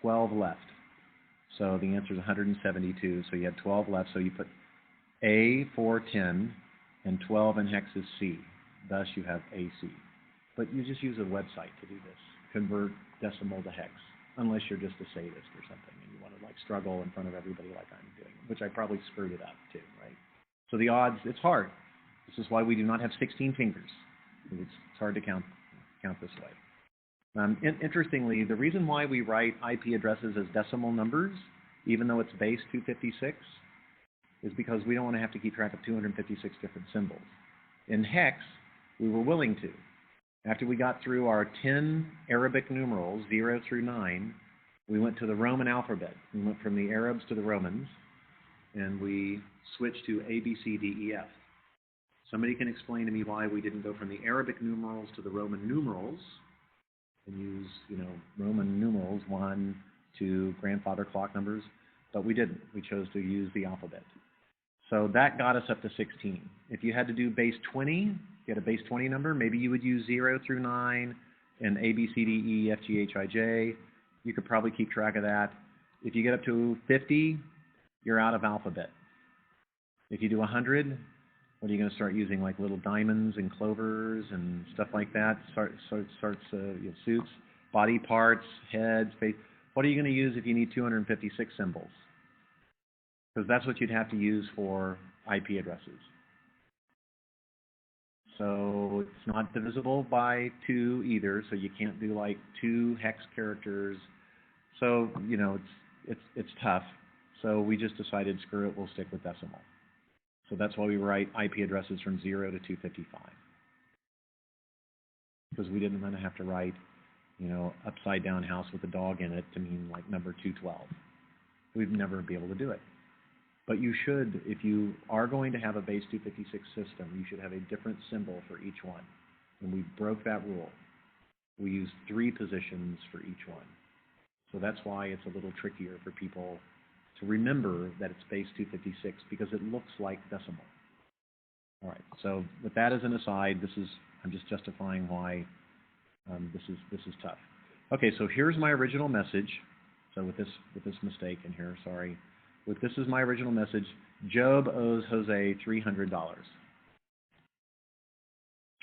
A: 12 left. So the answer is 172, so you have 12 left, so you put A 410, and 12 in hex is C. Thus you have AC. But you just use a website to do this. Convert decimal to hex, unless you're just a sadist or something and you want to struggle in front of everybody like I'm doing, which I probably screwed it up too, right? So the odds, it's hard. This is why we do not have 16 fingers. It's hard to count this way. Interestingly, the reason why we write IP addresses as decimal numbers, even though it's base 256, is because we don't want to have to keep track of 256 different symbols. In hex, we were willing to. After we got through our 10 Arabic numerals, 0 through 9, we went to the Roman alphabet. We went from the Arabs to the Romans, and we switched to A, B, C, D, E, F. Somebody can explain to me why we didn't go from the Arabic numerals to the Roman numerals and use, Roman numerals, 1, 2, grandfather clock numbers, but we didn't. We chose to use the alphabet. So that got us up to 16. If you had to do base 20, you had a base 20 number, maybe you would use 0 through 9 and A, B, C, D, E, F, G, H, I, J. You could probably keep track of that. If you get up to 50, you're out of alphabet. If you do 100, what are you going to start using, like little diamonds and clovers and stuff like that? Suits, body parts, heads, face. What are you going to use if you need 256 symbols? Because that's what you'd have to use for IP addresses. So it's not divisible by 2 either, so you can't do like 2 hex characters. So, it's tough. So we just decided, screw it, we'll stick with decimal. So that's why we write IP addresses from 0 to 255. Because we didn't want to have to write, upside down house with a dog in it to mean like number 212. We'd never be able to do it. But you should, if you are going to have a base 256 system, you should have a different symbol for each one. And we broke that rule. We used 3 positions for each one. So that's why it's a little trickier for people to remember that it's base 256 because it looks like decimal. All right, so with that as an aside, I'm just justifying why this is tough. Okay, so here's my original message. So with this mistake in here, sorry. This is my original message. Job owes Jose $300.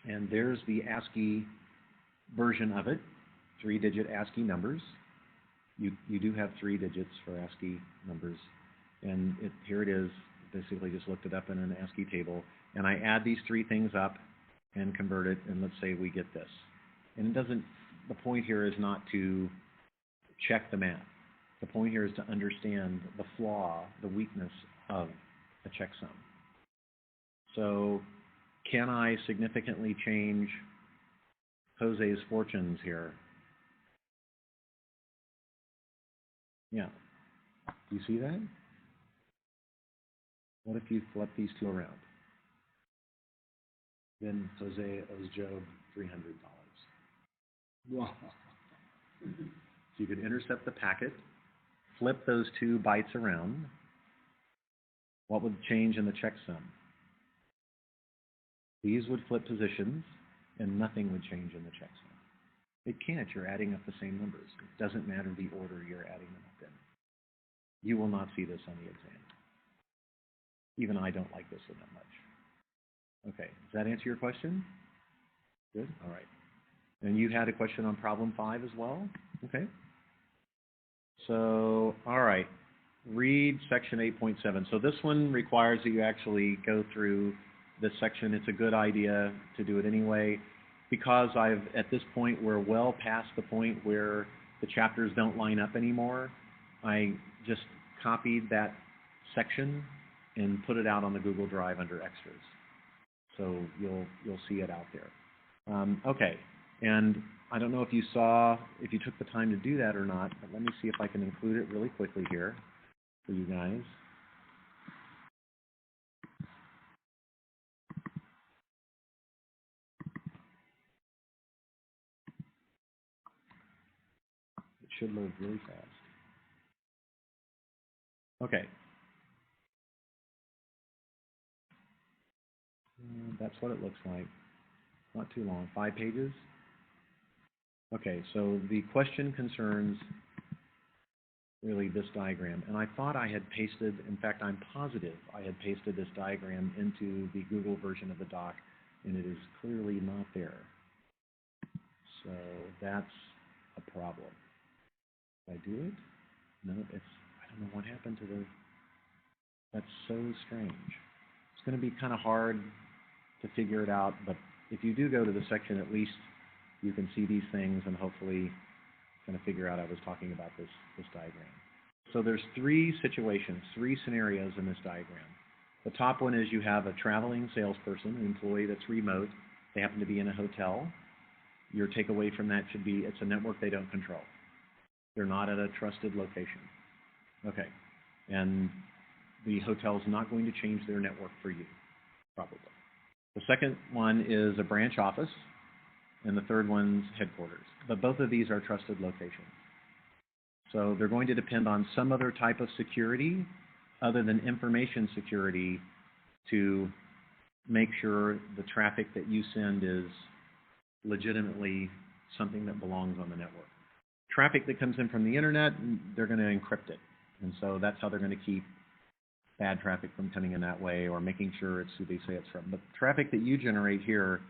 A: And there's the ASCII version of it, 3-digit ASCII numbers. You do have 3 digits for ASCII numbers. And here it is. Basically just looked it up in an ASCII table. And I add these 3 things up and convert it, and let's say we get this. And the point here is not to check the math. The point here is to understand the flaw, the weakness of a checksum. So can I significantly change Jose's fortunes here? Yeah. Do you see that? What if you flip these two around? Then Jose owes Job $300.
B: Wow.
A: So you could intercept the packet, flip those two bytes around. What would change in the checksum? These would flip positions, and nothing would change in the checksum. It can't. You're adding up the same numbers. It doesn't matter the order you're adding them up in. You will not see this on the exam. Even I don't like this one that much. Okay, does that answer your question? Good, all right. And you had a question on problem 5 as well? Okay. So, all right, read section 8.7. So this one requires that you actually go through this section. It's a good idea to do it anyway, because at this point, we're well past the point where the chapters don't line up anymore. I just copied that section and put it out on the Google Drive under extras. So you'll see it out there. Okay, and I don't know if you took the time to do that or not, but let me see if I can include it really quickly here for you guys. It should load really fast. Okay. That's what it looks like. Not too long. 5 pages. Okay, so the question concerns really this diagram. And I thought I had pasted, in fact, I'm positive I had pasted this diagram into the Google version of the doc, and it is clearly not there. So that's a problem. Did I do it? No, I don't know what happened to that's so strange. It's going to be kind of hard to figure it out, but if you do go to the section, at least you can see these things and hopefully kind of figure out I was talking about this diagram. So there's 3 situations, 3 scenarios in this diagram. The top one is you have a traveling salesperson, an employee that's remote. They happen to be in a hotel. Your takeaway from that should be it's a network they don't control. They're not at a trusted location. Okay. And the hotel's not going to change their network for you, probably. The second one is a branch office, and the third one's headquarters. But both of these are trusted locations. So they're going to depend on some other type of security other than information security to make sure the traffic that you send is legitimately something that belongs on the network. Traffic that comes in from the internet, they're going to encrypt it. And so that's how they're going to keep bad traffic from coming in that way, or making sure it's who they say it's from. But traffic that you generate here,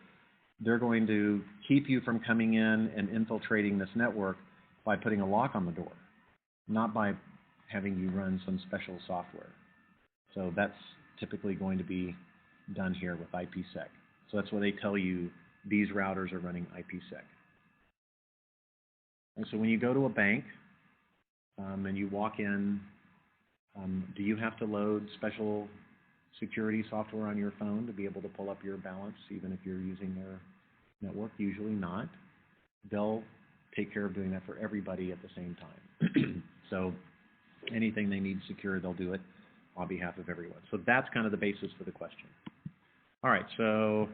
A: they're going to keep you from coming in and infiltrating this network by putting a lock on the door, not by having you run some special software. So that's typically going to be done here with IPsec. So that's why they tell you these routers are running IPsec. And so when you go to a bank and you walk in, do you have to load special security software on your phone to be able to pull up your balance, even if you're using their network? Usually not. They'll take care of doing that for everybody at the same time. So anything they need secure, they'll do it on behalf of everyone. So that's kind of the basis for the question. All right, so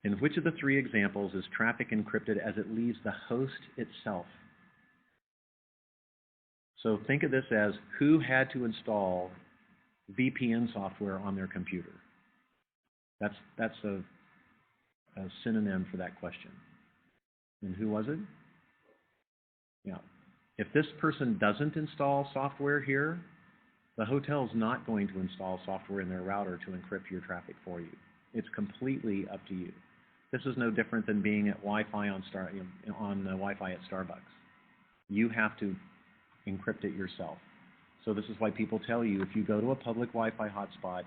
A: in which of the 3 examples is traffic encrypted as it leaves the host itself? So think of this as who had to install VPN software on their computer. That's a synonym for that question. And who was it? Yeah. If this person doesn't install software here, the hotel's not going to install software in their router to encrypt your traffic for you. It's completely up to you. This is no different than being at Wi-Fi on Wi-Fi at Starbucks. You have to encrypt it yourself. So this is why people tell you if you go to a public Wi-Fi hotspot,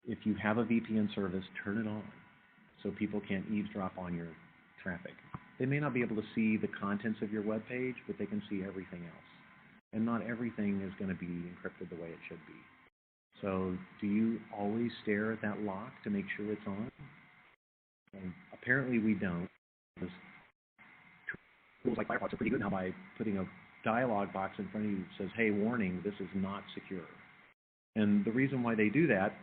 A: if you have a VPN service, turn it on so people can't eavesdrop on your traffic. They may not be able to see the contents of your web page, but they can see everything else. And not everything is going to be encrypted the way it should be. So do you always stare at that lock to make sure it's on? And apparently we don't. Because tools like Firefox are pretty good now by putting a dialog box in front of you that says, hey, warning, this is not secure. And the reason why they do that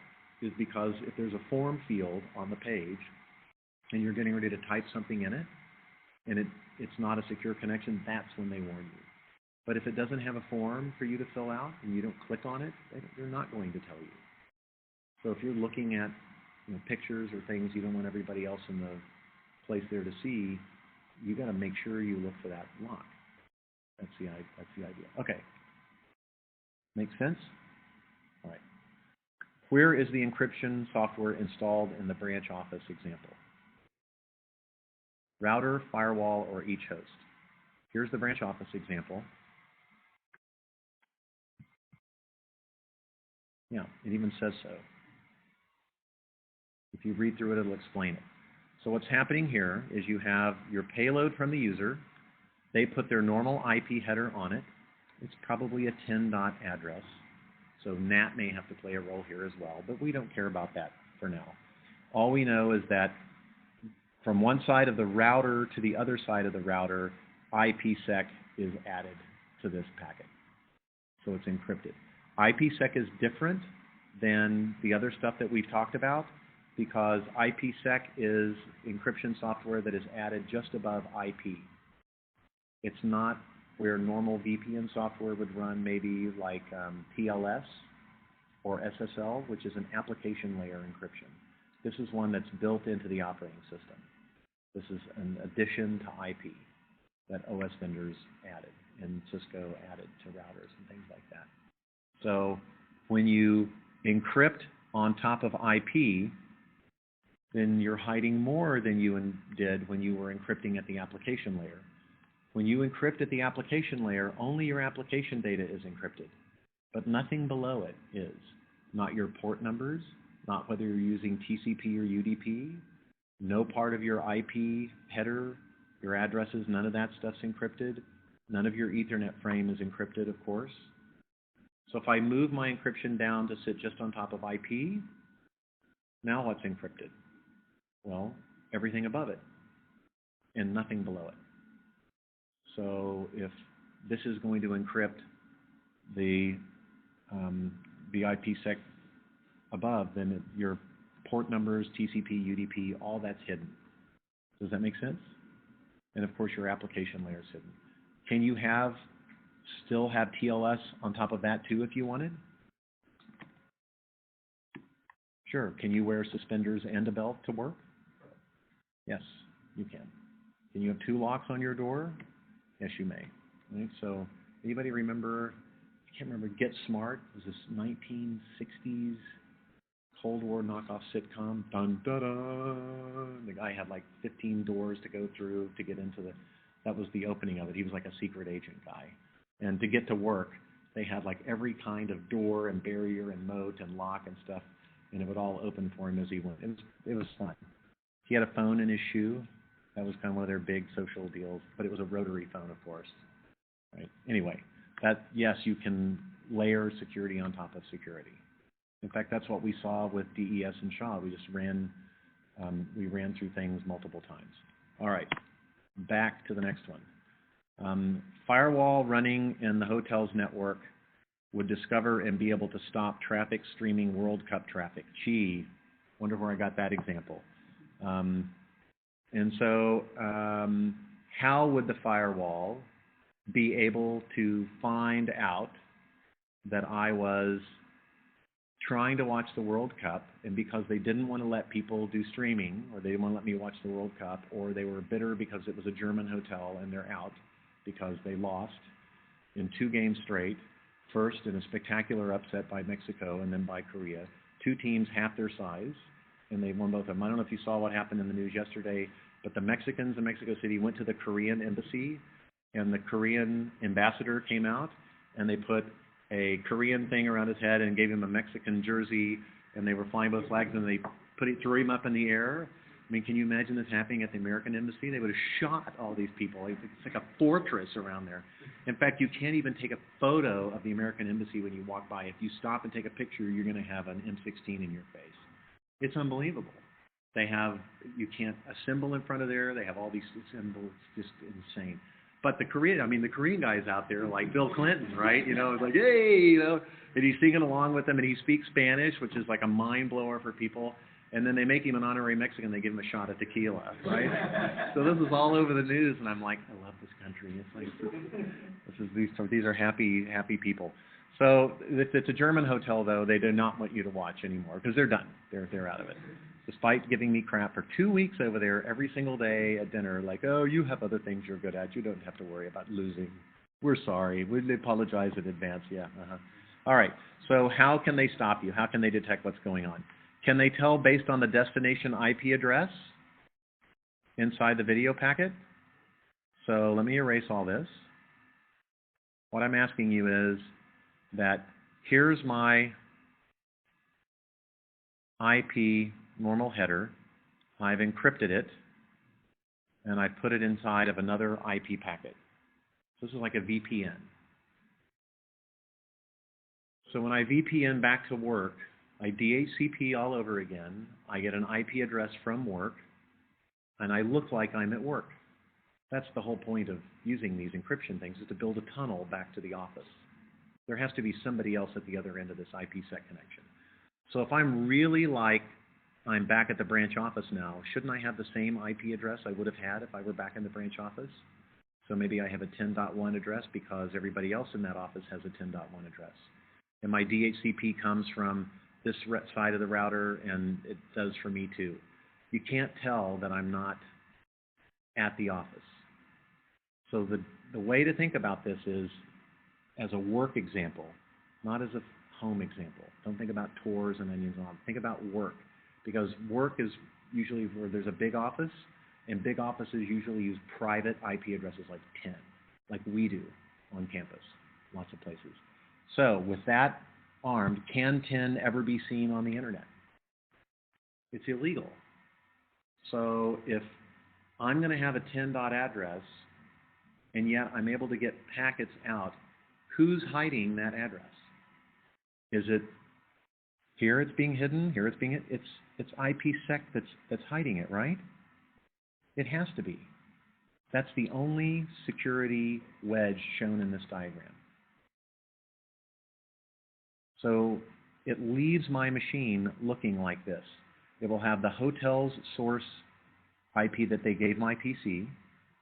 A: is because if there's a form field on the page and you're getting ready to type something in it and it's not a secure connection, that's when they warn you. But if it doesn't have a form for you to fill out and you don't click on it, they're not going to tell you. So if you're looking at pictures or things you don't want everybody else in the place there to see, you got to make sure you look for that lock. That's the idea. Okay. Make sense? All right. Where is the encryption software installed in the branch office example? Router, firewall, or each host? Here's the branch office example. Yeah, it even says so. If you read through it, it'll explain it. So what's happening here is you have your payload from the user. They put their normal IP header on it. It's probably a 10 dot address. So NAT may have to play a role here as well, but we don't care about that for now. All we know is that from one side of the router to the other side of the router, IPsec is added to this packet. So it's encrypted. IPsec is different than the other stuff that we've talked about because IPsec is encryption software that is added just above IP. It's not where normal VPN software would run, maybe like TLS or SSL, which is an application layer encryption. This is one that's built into the operating system. This is an addition to IP that OS vendors added and Cisco added to routers and things like that. So when you encrypt on top of IP, then you're hiding more than you did when you were encrypting at the application layer. When you encrypt at the application layer, only your application data is encrypted, but nothing below it is. Not your port numbers, not whether you're using TCP or UDP, no part of your IP header, your addresses, none of that stuff's encrypted. None of your Ethernet frame is encrypted, of course. So if I move my encryption down to sit just on top of IP, now what's encrypted? Well, everything above it and nothing below it. So if this is going to encrypt the IPsec above, then your port numbers, TCP, UDP, all that's hidden. Does that make sense? And of course, your application layer is hidden. Can you still have TLS on top of that too if you wanted? Sure. Can you wear suspenders and a belt to work? Yes, you can. Can you have two locks on your door? Yes, you may. Right? So anybody remember, I can't remember, Get Smart? It was this 1960s Cold War knockoff sitcom. Dun, da, da. The guy had like 15 doors to go through to get into that was the opening of it. He was like a secret agent guy. And to get to work, they had like every kind of door and barrier and moat and lock and stuff, and it would all open for him as he went. It was fun. He had a phone in his shoe. That was kind of one of their big social deals, but it was a rotary phone, of course. Right? Anyway, yes, you can layer security on top of security. In fact, that's what we saw with DES and SHA. We just ran through things multiple times. All right, back to the next one. Firewall running in the hotel's network would discover and be able to stop traffic streaming World Cup traffic. Gee, wonder where I got that example. And so how would the firewall be able to find out that I was trying to watch the World Cup, and because they didn't want to let people do streaming, or they didn't want to let me watch the World Cup, or they were bitter because it was a German hotel and they're out because they lost in 2 games straight, first in a spectacular upset by Mexico and then by Korea. 2 teams half their size, and they won both of them. I don't know if you saw what happened in the news yesterday, but the Mexicans in Mexico City went to the Korean embassy, and the Korean ambassador came out, and they put a Korean thing around his head and gave him a Mexican jersey, and they were flying both flags, and they threw him up in the air, I mean, can you imagine this happening at the American Embassy? They would have shot all these people. It's like a fortress around there. In fact, you can't even take a photo of the American Embassy when you walk by. If you stop and take a picture, you're going to have an M16 in your face. It's unbelievable. They have, you can't assemble in front of there. They have all these symbols. It's just insane. But the Korean guy's out there like Bill Clinton, right? You know, it's like, hey, you know, and he's singing along with them, and he speaks Spanish, which is like a mind blower for people. And then they make him an honorary Mexican. They give him a shot of tequila, right? So this is all over the news, and I'm like, I love this country. It's like these are happy people. So it's a German hotel, though. They do not want you to watch anymore because they're done. They're out of it. Despite giving me crap for 2 weeks over there every single day at dinner, like, oh, you have other things you're good at. You don't have to worry about losing. We're sorry. We apologize in advance. Yeah. All right. So how can they stop you? How can they detect what's going on? Can they tell based on the destination IP address inside the video packet? So let me erase all this. What I'm asking you is that here's my IP normal header. I've encrypted it, and I put it inside of another IP packet. So this is like a VPN. So when I VPN back to work, I DHCP all over again. I get an IP address from work, and I look like I'm at work. That's the whole point of using these encryption things, is to build a tunnel back to the office. There has to be somebody else at the other end of this IPsec connection. So if I'm really like I'm back at the branch office now, shouldn't I have the same IP address I would have had if I were back in the branch office? So maybe I have a 10.1 address because everybody else in that office has a 10.1 address. And my DHCP comes from this side of the router, and it does for me too. You can't tell that I'm not at the office. So the way to think about this is as a work example, not as a home example. Don't think about tours and onions on. Think about work, because work is usually where there's a big office, and big offices usually use private IP addresses like 10, like we do on campus, lots of places. So with that armed, can 10 ever be seen on the internet? It's illegal. So if I'm going to have a 10 dot address, and yet I'm able to get packets out, who's hiding that address? Is it here it's being hidden, here it's being, it's IPsec that's hiding it, right? It has to be. That's the only security wedge shown in this diagram. So it leaves my machine looking like this. It will have the hotel's source IP that they gave my PC,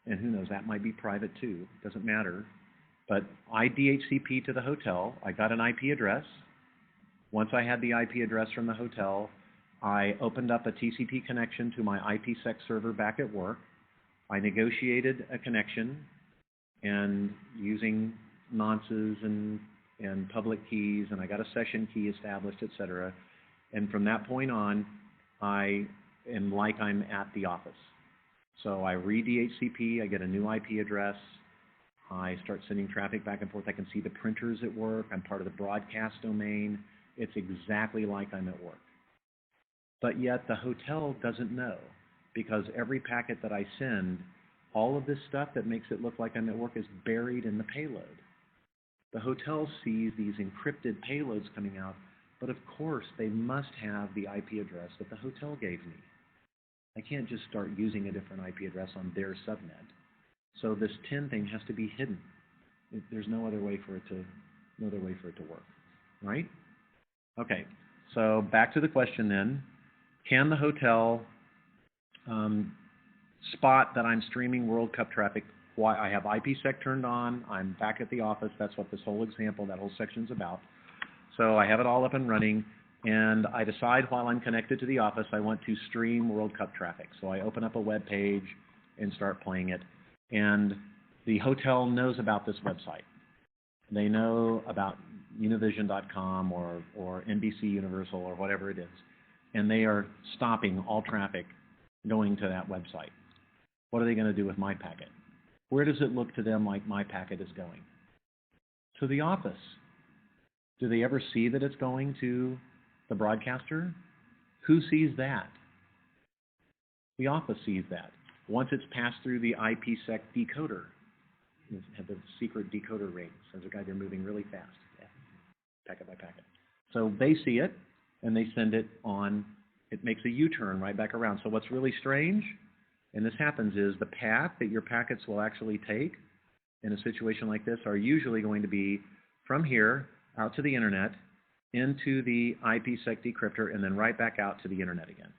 A: and who knows, that might be private too, doesn't matter. But I DHCP to the hotel, I got an IP address. Once I had the IP address from the hotel, I opened up a TCP connection to my IPsec server back at work. I negotiated a connection, and using nonces and public keys, and I got a session key established, etc. And from that point on, I am like I'm at the office. So I re-DHCP, I get a new IP address, I start sending traffic back and forth. I can see the printers at work, I'm part of the broadcast domain. It's exactly like I'm at work. But yet the hotel doesn't know, because every packet that I send, all of this stuff that makes it look like I'm at work is buried in the payload. The hotel sees these encrypted payloads coming out, but of course they must have the IP address that the hotel gave me. I can't just start using a different IP address on their subnet. So this 10 thing has to be hidden. There's no other way for it to work, right? Okay, so back to the question then. Can the hotel spot that I'm streaming World Cup traffic? Why I have IPsec turned on, I'm back at the office, that's what this whole example, that whole section's about. So I have it all up and running, and I decide while I'm connected to the office I want to stream World Cup traffic. So I open up a web page and start playing it, and the hotel knows about this website. They know about Univision.com or NBC Universal or whatever it is, and they are stopping all traffic going to that website. What are they going to do with my packet? Where does it look to them like my packet is going? To the office. Do they ever see that it's going to the broadcaster? Who sees that? The office sees that. Once it's passed through the IPsec decoder, you have the secret decoder rings. There's a guy there moving really fast, packet by packet. So they see it, and they send it on. It makes a U-turn right back around. So what's really strange, and this happens, is the path that your packets will actually take in a situation like this are usually going to be from here out to the internet, into the IPsec decryptor, and then right back out to the internet again.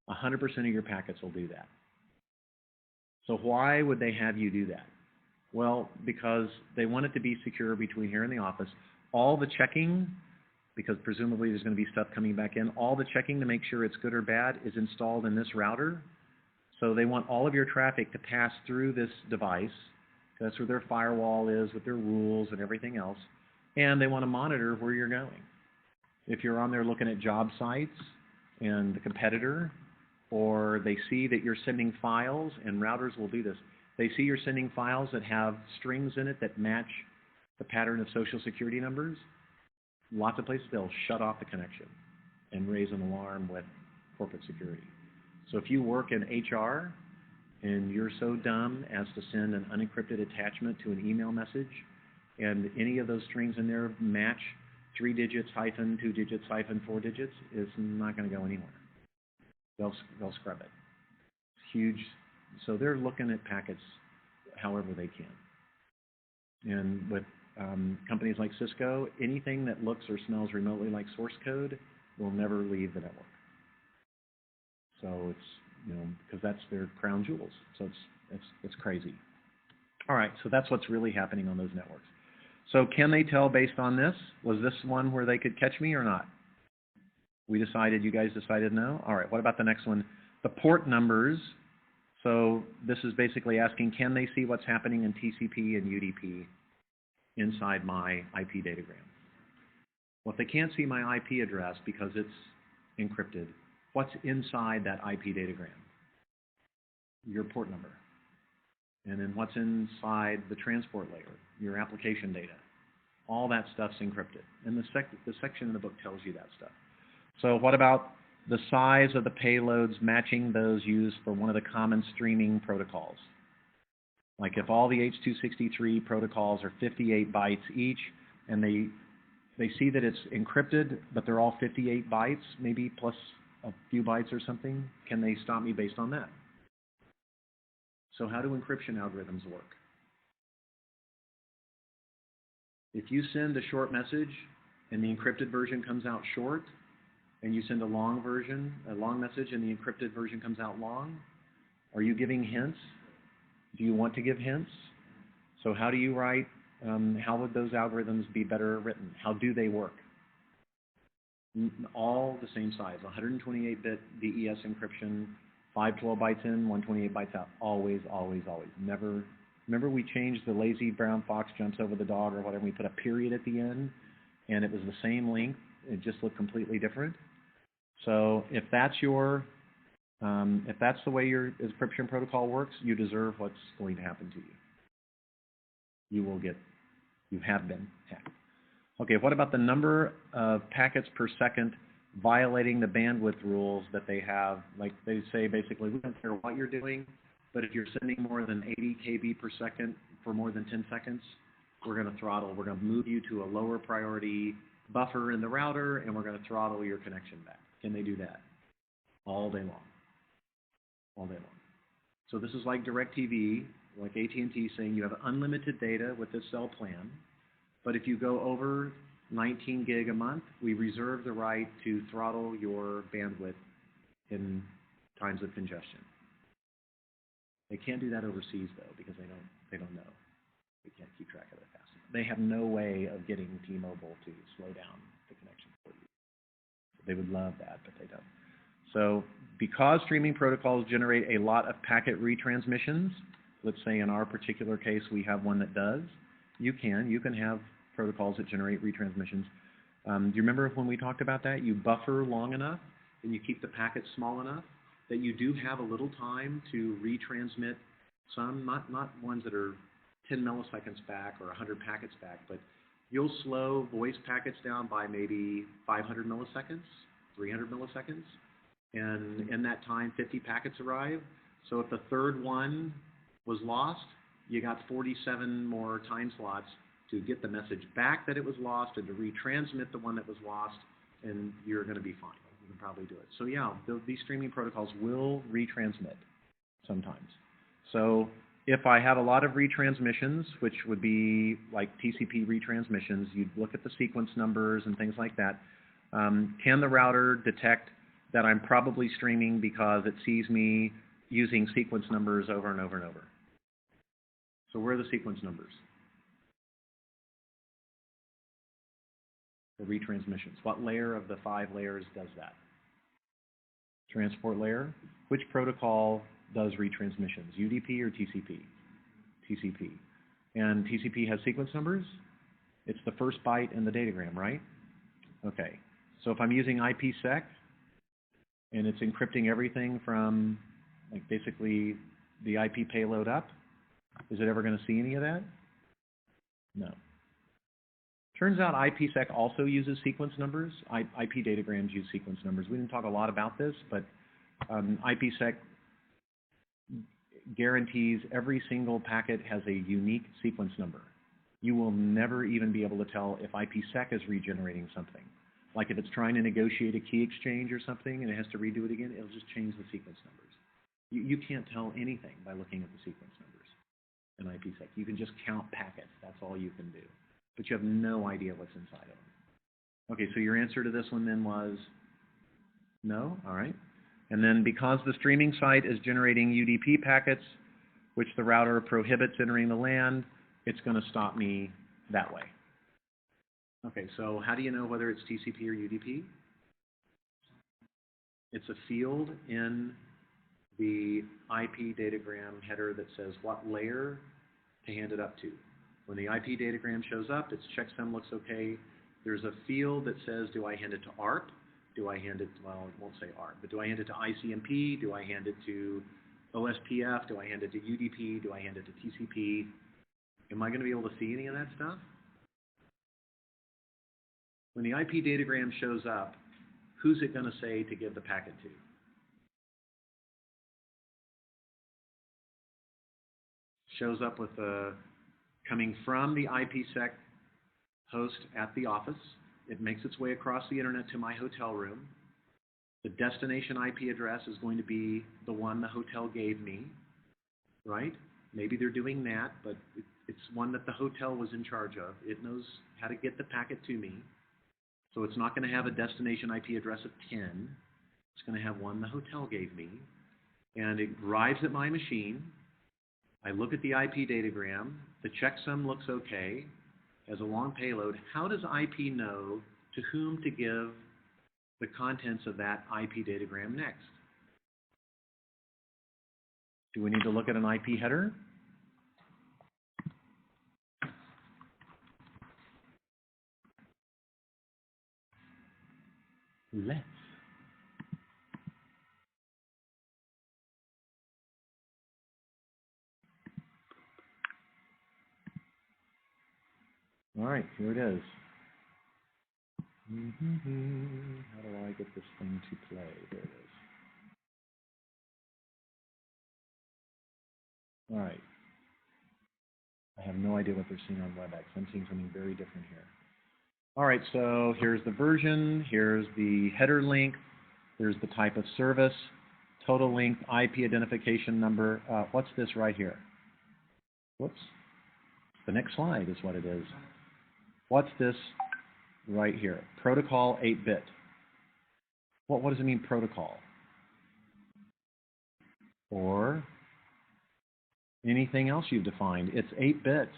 A: 100% of your packets will do that. So why would they have you do that? Well, because they want it to be secure between here and the office. All the checking, because presumably there's going to be stuff coming back in, all the checking to make sure it's good or bad is installed in this router. So they want all of your traffic to pass through this device. That's where their firewall is with their rules and everything else. And they want to monitor where you're going. If you're on there looking at job sites and the competitor, or they see that you're sending files, and routers will do this. They see you're sending files that have strings in it that match the pattern of social security numbers. Lots of places they'll shut off the connection and raise an alarm with corporate security. So if you work in HR and you're so dumb as to send an unencrypted attachment to an email message, and any of those strings in there match 3 digits hyphen 2 digits hyphen 4 digits, it's not going to go anywhere. They'll scrub it. It's huge. So they're looking at packets however they can. And with companies like Cisco, anything that looks or smells remotely like source code will never leave the network. So it's, because that's their crown jewels. So it's crazy. All right, so that's what's really happening on those networks. So can they tell based on this? Was this one where they could catch me or not? You guys decided no? All right, what about the next one? The port numbers. So this is basically asking, can they see what's happening in TCP and UDP inside my IP datagram? Well, if they can't see my IP address because it's encrypted, what's inside that IP datagram? Your port number. And then what's inside the transport layer? Your application data. All that stuff's encrypted. And the section in the book tells you that stuff. So what about the size of the payloads matching those used for one of the common streaming protocols? Like if all the H.263 protocols are 58 bytes each, and they see that it's encrypted, but they're all 58 bytes, maybe plus a few bytes or something, can they stop me based on that? So how do encryption algorithms work? If you send a short message and the encrypted version comes out short, and you send a long message, and the encrypted version comes out long, are you giving hints? Do you want to give hints? So how do you write, how would those algorithms be better written? How do they work? All the same size, 128-bit DES encryption, 512 bytes in, 128 bytes out. Always, always, always. Never. Remember we changed the lazy brown fox jumps over the dog or whatever, we put a period at the end, and it was the same length, it just looked completely different. So if that's the way your encryption protocol works, you deserve what's going to happen to you. You have been hacked. Okay, what about the number of packets per second violating the bandwidth rules that they have? Like they say basically, we don't care what you're doing, but if you're sending more than 80 KB per second for more than 10 seconds, we're going to throttle. We're going to move you to a lower priority buffer in the router, and we're going to throttle your connection back. Can they do that? All day long. All day long. So this is like DirecTV, like AT&T saying you have unlimited data with this cell plan, but if you go over 19 gig a month, we reserve the right to throttle your bandwidth in times of congestion. They can't do that overseas though, because they don't know. They can't keep track of it fast enough. They have no way of getting T-Mobile to slow down the connection for you. They would love that, but they don't. So because streaming protocols generate a lot of packet retransmissions, let's say in our particular case we have one that does, you can have protocols that generate retransmissions. Do you remember when we talked about that? You buffer long enough and you keep the packets small enough that you do have a little time to retransmit some, not ones that are 10 milliseconds back or 100 packets back, but you'll slow voice packets down by maybe 500 milliseconds, 300 milliseconds. and in that time, 50 packets arrive. So if the third one was lost, you got 47 more time slots to get the message back that it was lost and to retransmit the one that was lost, and you're going to be fine. You can probably do it. So yeah, these streaming protocols will retransmit sometimes. So if I have a lot of retransmissions, which would be like TCP retransmissions, you'd look at the sequence numbers and things like that. Can the router detect that I'm probably streaming because it sees me using sequence numbers over and over and over? So where are the sequence numbers? The retransmissions. What layer of the 5 layers does that? Transport layer. Which protocol does retransmissions? UDP or TCP? TCP. And TCP has sequence numbers? It's the first byte in the datagram, right? Okay. So if I'm using IPsec, and it's encrypting everything from, like, basically the IP payload up, is it ever going to see any of that? No. Turns out IPsec also uses sequence numbers. IP datagrams use sequence numbers. We didn't talk a lot about this, but IPsec guarantees every single packet has a unique sequence number. You will never even be able to tell if IPsec is regenerating something. Like if it's trying to negotiate a key exchange or something and it has to redo it again, it'll just change the sequence numbers. You can't tell anything by looking at the sequence numbers in IPsec. You can just count packets. That's all you can do. But you have no idea what's inside of them. Okay, so your answer to this one then was no? All right. And then because the streaming site is generating UDP packets, which the router prohibits entering the LAN, it's going to stop me that way. Okay, so how do you know whether it's TCP or UDP? It's a field in the IP datagram header that says what layer to hand it up to. When the IP datagram shows up, its checksum looks okay. There's a field that says, do I hand it to ARP? Do I hand it, well, it won't say ARP, but do I hand it to ICMP? Do I hand it to OSPF? Do I hand it to UDP? Do I hand it to TCP? Am I going to be able to see any of that stuff? When the IP datagram shows up, who's it going to say to give the packet to? Shows up with a coming from the IPsec host at the office. It makes its way across the internet to my hotel room. The destination IP address is going to be the one the hotel gave me, right? Maybe they're doing that, but it's one that the hotel was in charge of. It knows how to get the packet to me. So it's not going to have a destination IP address of 10. It's going to have one the hotel gave me. And it arrives at my machine. I look at the IP datagram. The checksum looks okay. Has a long payload. How does IP know to whom to give the contents of that IP datagram next? Do we need to look at an IP header? Let's. All right, here it is. How do I get this thing to play? There it is. All right. I have no idea what they're seeing on WebEx. I'm seeing something very different here. All right, so here's the version. Here's the header link. There's the type of service, total length, IP identification number. What's this right here? Whoops. The next slide is what it is. What's this right here? Protocol 8-bit. What does it mean, protocol? Or anything else you've defined. It's 8 bits.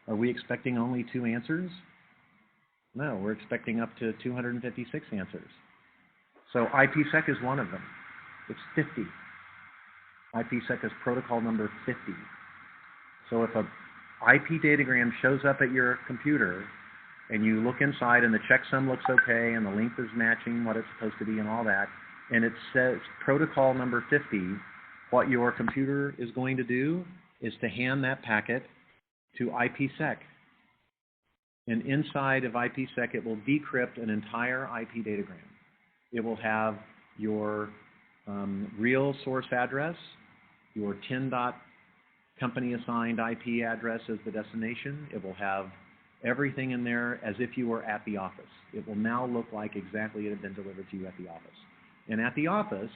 A: Are we expecting only 2 answers? No, we're expecting up to 256 answers. So IPsec is one of them. It's 50. IPsec is protocol number 50. So if a IP datagram shows up at your computer and you look inside and the checksum looks okay and the length is matching what it's supposed to be and all that, and it says protocol number 50, what your computer is going to do is to hand that packet to IPsec. And inside of IPsec, it will decrypt an entire IP datagram. It will have your Real source address, your 10 company assigned IP address as the destination. It will have everything in there as if you were at the office. It will now look like exactly it had been delivered to you at the office. And at the office,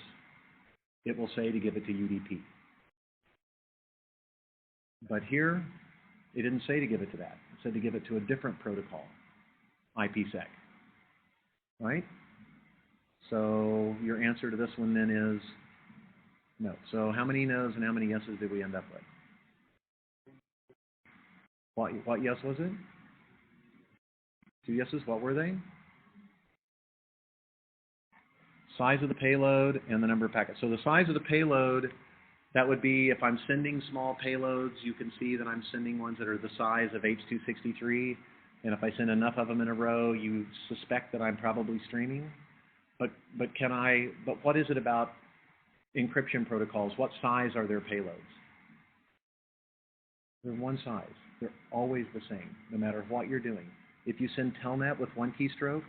A: it will say to give it to UDP. But here, it didn't say to give it to that. It said to give it to a different protocol, IPsec. Right? So your answer to this one then is no. So how many no's and how many yeses did we end up with? What yes was it? 2 yeses. What were they? Size of the payload and the number of packets. So the size of the payload, that would be if I'm sending small payloads, you can see that I'm sending ones that are the size of H.263. And if I send enough of them in a row, you suspect that I'm probably streaming. But what is it about encryption protocols? What size are their payloads? They're one size. They're always the same, no matter what you're doing. If you send telnet with 1 keystroke,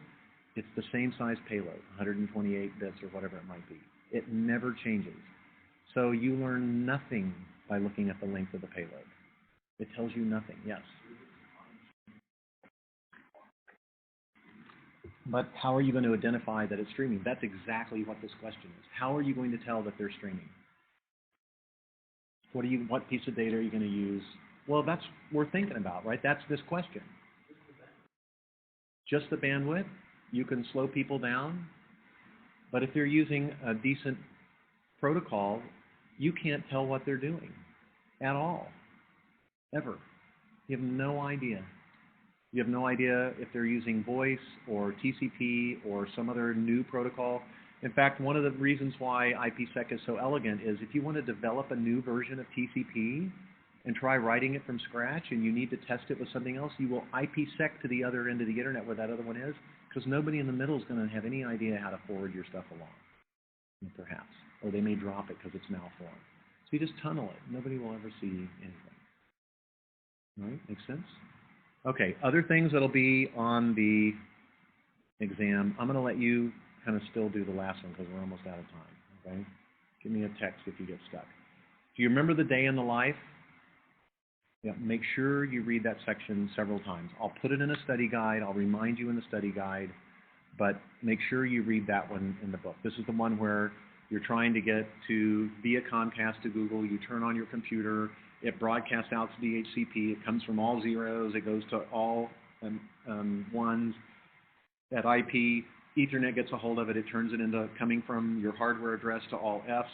A: it's the same size payload, 128 bits or whatever it might be. It never changes. So you learn nothing by looking at the length of the payload. It tells you nothing, yes. But how are you going to identify that it's streaming? That's exactly what this question is. How are you going to tell that they're streaming? What piece of data are you going to use? Well, that's what we're thinking about, right? That's this question. Just the bandwidth? You can slow people down. But if they're using a decent protocol, you can't tell what they're doing at all, ever. You have no idea. You have no idea if they're using voice or TCP or some other new protocol. In fact, one of the reasons why IPsec is so elegant is if you want to develop a new version of TCP and try writing it from scratch and you need to test it with something else, you will IPsec to the other end of the internet where that other one is, because nobody in the middle is going to have any idea how to forward your stuff along, perhaps. Or they may drop it because it's malformed. So you just tunnel it. Nobody will ever see anything. All right? Make sense? Okay, other things that'll be on the exam. I'm going to let you kind of still do the last one because we're almost out of time. Okay? Give me a text if you get stuck. Do you remember the day in the life? Yeah, make sure you read that section several times. I'll put it in a study guide. I'll remind you in the study guide. But make sure you read that one in the book. This is the one where you're trying to get to via Comcast to Google. You turn on your computer. It broadcasts out to DHCP. It comes from all zeros. It goes to all ones. That IP, Ethernet gets a hold of it. It turns it into coming from your hardware address to all Fs.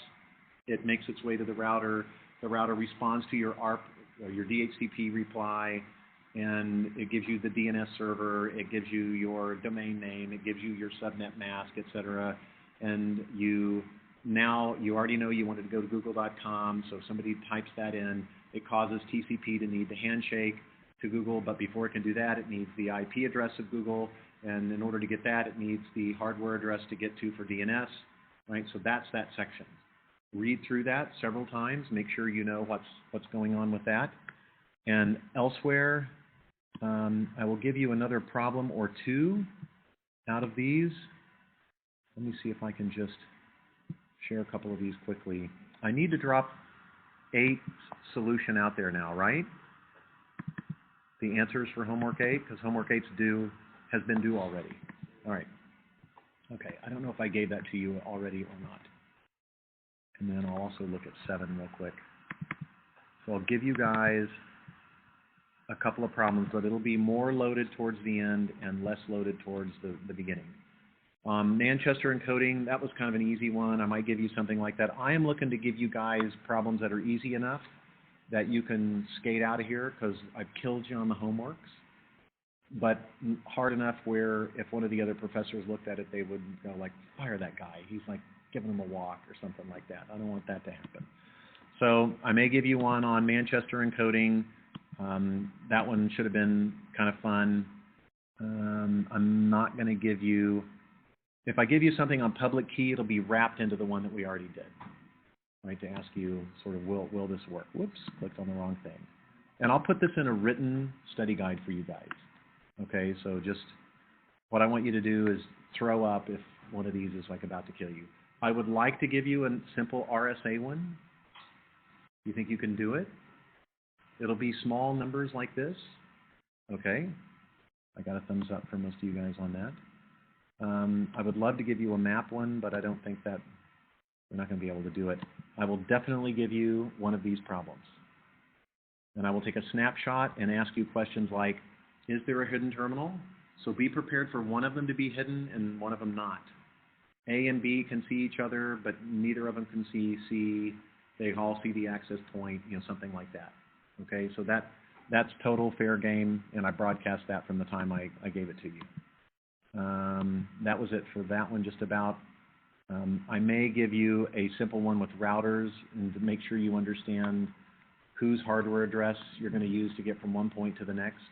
A: It makes its way to the router. The router responds to your ARP, or your DHCP reply, and it gives you the DNS server. It gives you your domain name. It gives you your subnet mask, etc. And you already know you wanted to go to google.com, so somebody types that in. It causes TCP to need the handshake to Google, but before it can do that, it needs the IP address of Google, and in order to get that, it needs the hardware address to get to for DNS, right? So that's that section. Read through that several times. Make sure you know what's going on with that. And elsewhere, I will give you another problem or two out of these. Let me see if I can just share a couple of these quickly. I need to drop a solution out there now, right? The answers for homework 8, because homework 8's has been due already. All right. Okay, I don't know if I gave that to you already or not. And then I'll also look at 7 real quick. So I'll give you guys a couple of problems, but it'll be more loaded towards the end and less loaded towards the beginning. Manchester encoding, that was kind of an easy one. I might give you something like that. I am looking to give you guys problems that are easy enough that you can skate out of here because I've killed you on the homeworks, but hard enough where if one of the other professors looked at it, they would go like, fire that guy. He's like giving him a walk or something like that. I don't want that to happen. So I may give you one on Manchester encoding. That one should have been kind of fun. I'm not going to give you, if I give you something on public key, it'll be wrapped into the one that we already did, right, to ask you sort of, will this work? Whoops, clicked on the wrong thing. And I'll put this in a written study guide for you guys. Okay, so just what I want you to do is throw up if one of these is like about to kill you. I would like to give you a simple RSA one. You think you can do it? It'll be small numbers like this. Okay. I got a thumbs up from most of you guys on that. I would love to give you a map one, but I don't think that we're not going to be able to do it. I will definitely give you one of these problems. And I will take a snapshot and ask you questions like, is there a hidden terminal? So be prepared for one of them to be hidden and one of them not. A and B can see each other, but neither of them can see C. They all see the access point, something like that. Okay, so that's total fair game, and I broadcast that from the time I gave it to you. That was it for that one, just about. I may give you a simple one with routers, and to make sure you understand whose hardware address you're going to use to get from one point to the next.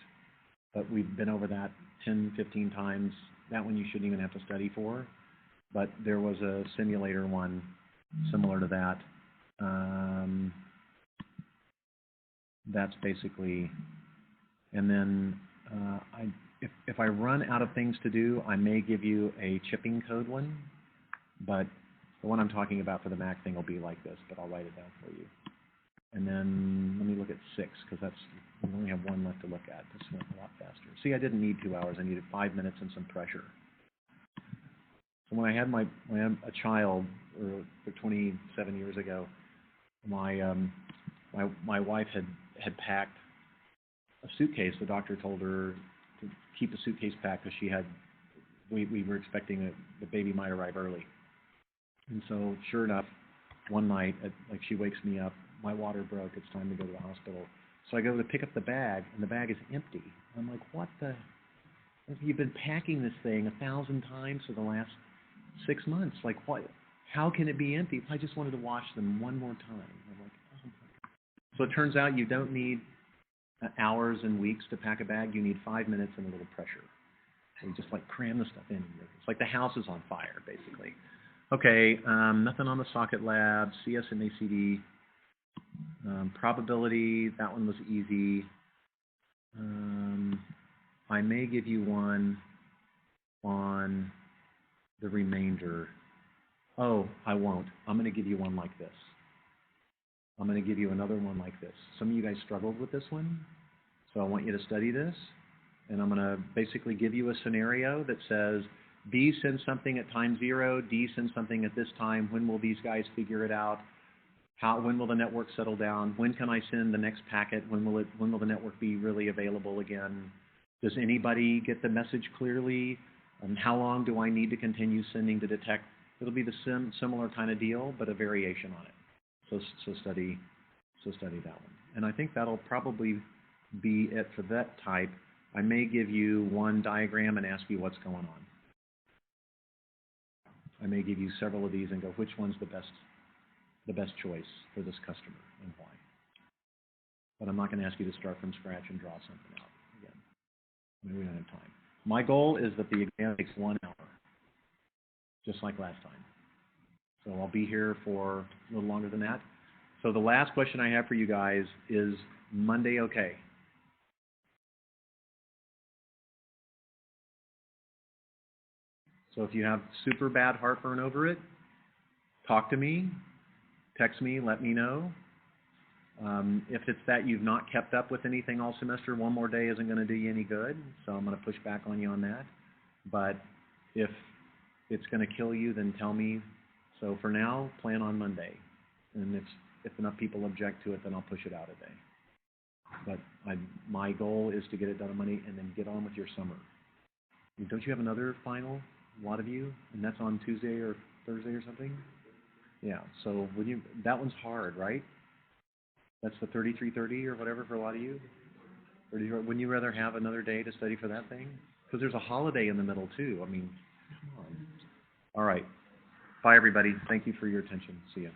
A: But we've been over that 10, 15 times. That one you shouldn't even have to study for. But there was a simulator one similar to that. That's basically, and then if I run out of things to do, I may give you a chipping code one, but the one I'm talking about for the Mac thing will be like this, but I'll write it down for you. And then let me look at 6, because we only have one left to look at. This went a lot faster. See, I didn't need 2 hours. I needed 5 minutes and some pressure. So when I had a child, or 27 years ago, my wife had packed a suitcase. The doctor told her to keep the suitcase packed because we were expecting the baby might arrive early. And so, sure enough, one night, she wakes me up, my water broke, it's time to go to the hospital. So I go to pick up the bag, and the bag is empty. I'm like, what the? You've been packing this thing 1,000 times for the last 6 months. Like, what? How can it be empty? I just wanted to wash them one more time. I'm like, oh my God. So it turns out you don't need hours and weeks to pack a bag. You need 5 minutes and a little pressure. So you just cram the stuff in. It's like the house is on fire, basically. Okay, nothing on the Socket Lab, CSMACD, probability, that one was easy. I may give you one on the remainder. Oh, I won't. I'm going to give you one like this. I'm going to give you another one like this. Some of you guys struggled with this one, so I want you to study this. And I'm going to basically give you a scenario that says, B sends something at time 0, D sends something at this time. When will these guys figure it out? When will the network settle down? When can I send the next packet? When will the network be really available again? Does anybody get the message clearly? How long do I need to continue sending to detect? It'll be the similar kind of deal, but a variation on it. So study that one. And I think that'll probably be it for that type. I may give you one diagram and ask you what's going on. I may give you several of these and go, which one's the best choice for this customer and why. But I'm not going to ask you to start from scratch and draw something out again. We don't have time. My goal is that the exam takes 1 hour, just like last time. So I'll be here for a little longer than that. So the last question I have for you guys is, Monday okay? So if you have super bad heartburn over it, talk to me, text me, let me know. If it's that you've not kept up with anything all semester, one more day isn't going to do you any good, so I'm going to push back on you on that. But if it's going to kill you, then tell me. So for now, plan on Monday. And if enough people object to it, then I'll push it out a day. But my goal is to get it done on Monday and then get on with your summer. And don't you have another final? A lot of you, and that's on Tuesday or Thursday or something? Yeah, so that one's hard, right? That's the 3330 or whatever for a lot of you? Or wouldn't you rather have another day to study for that thing? Because there's a holiday in the middle too. I mean, come on. All right. Bye, everybody. Thank you for your attention. See ya.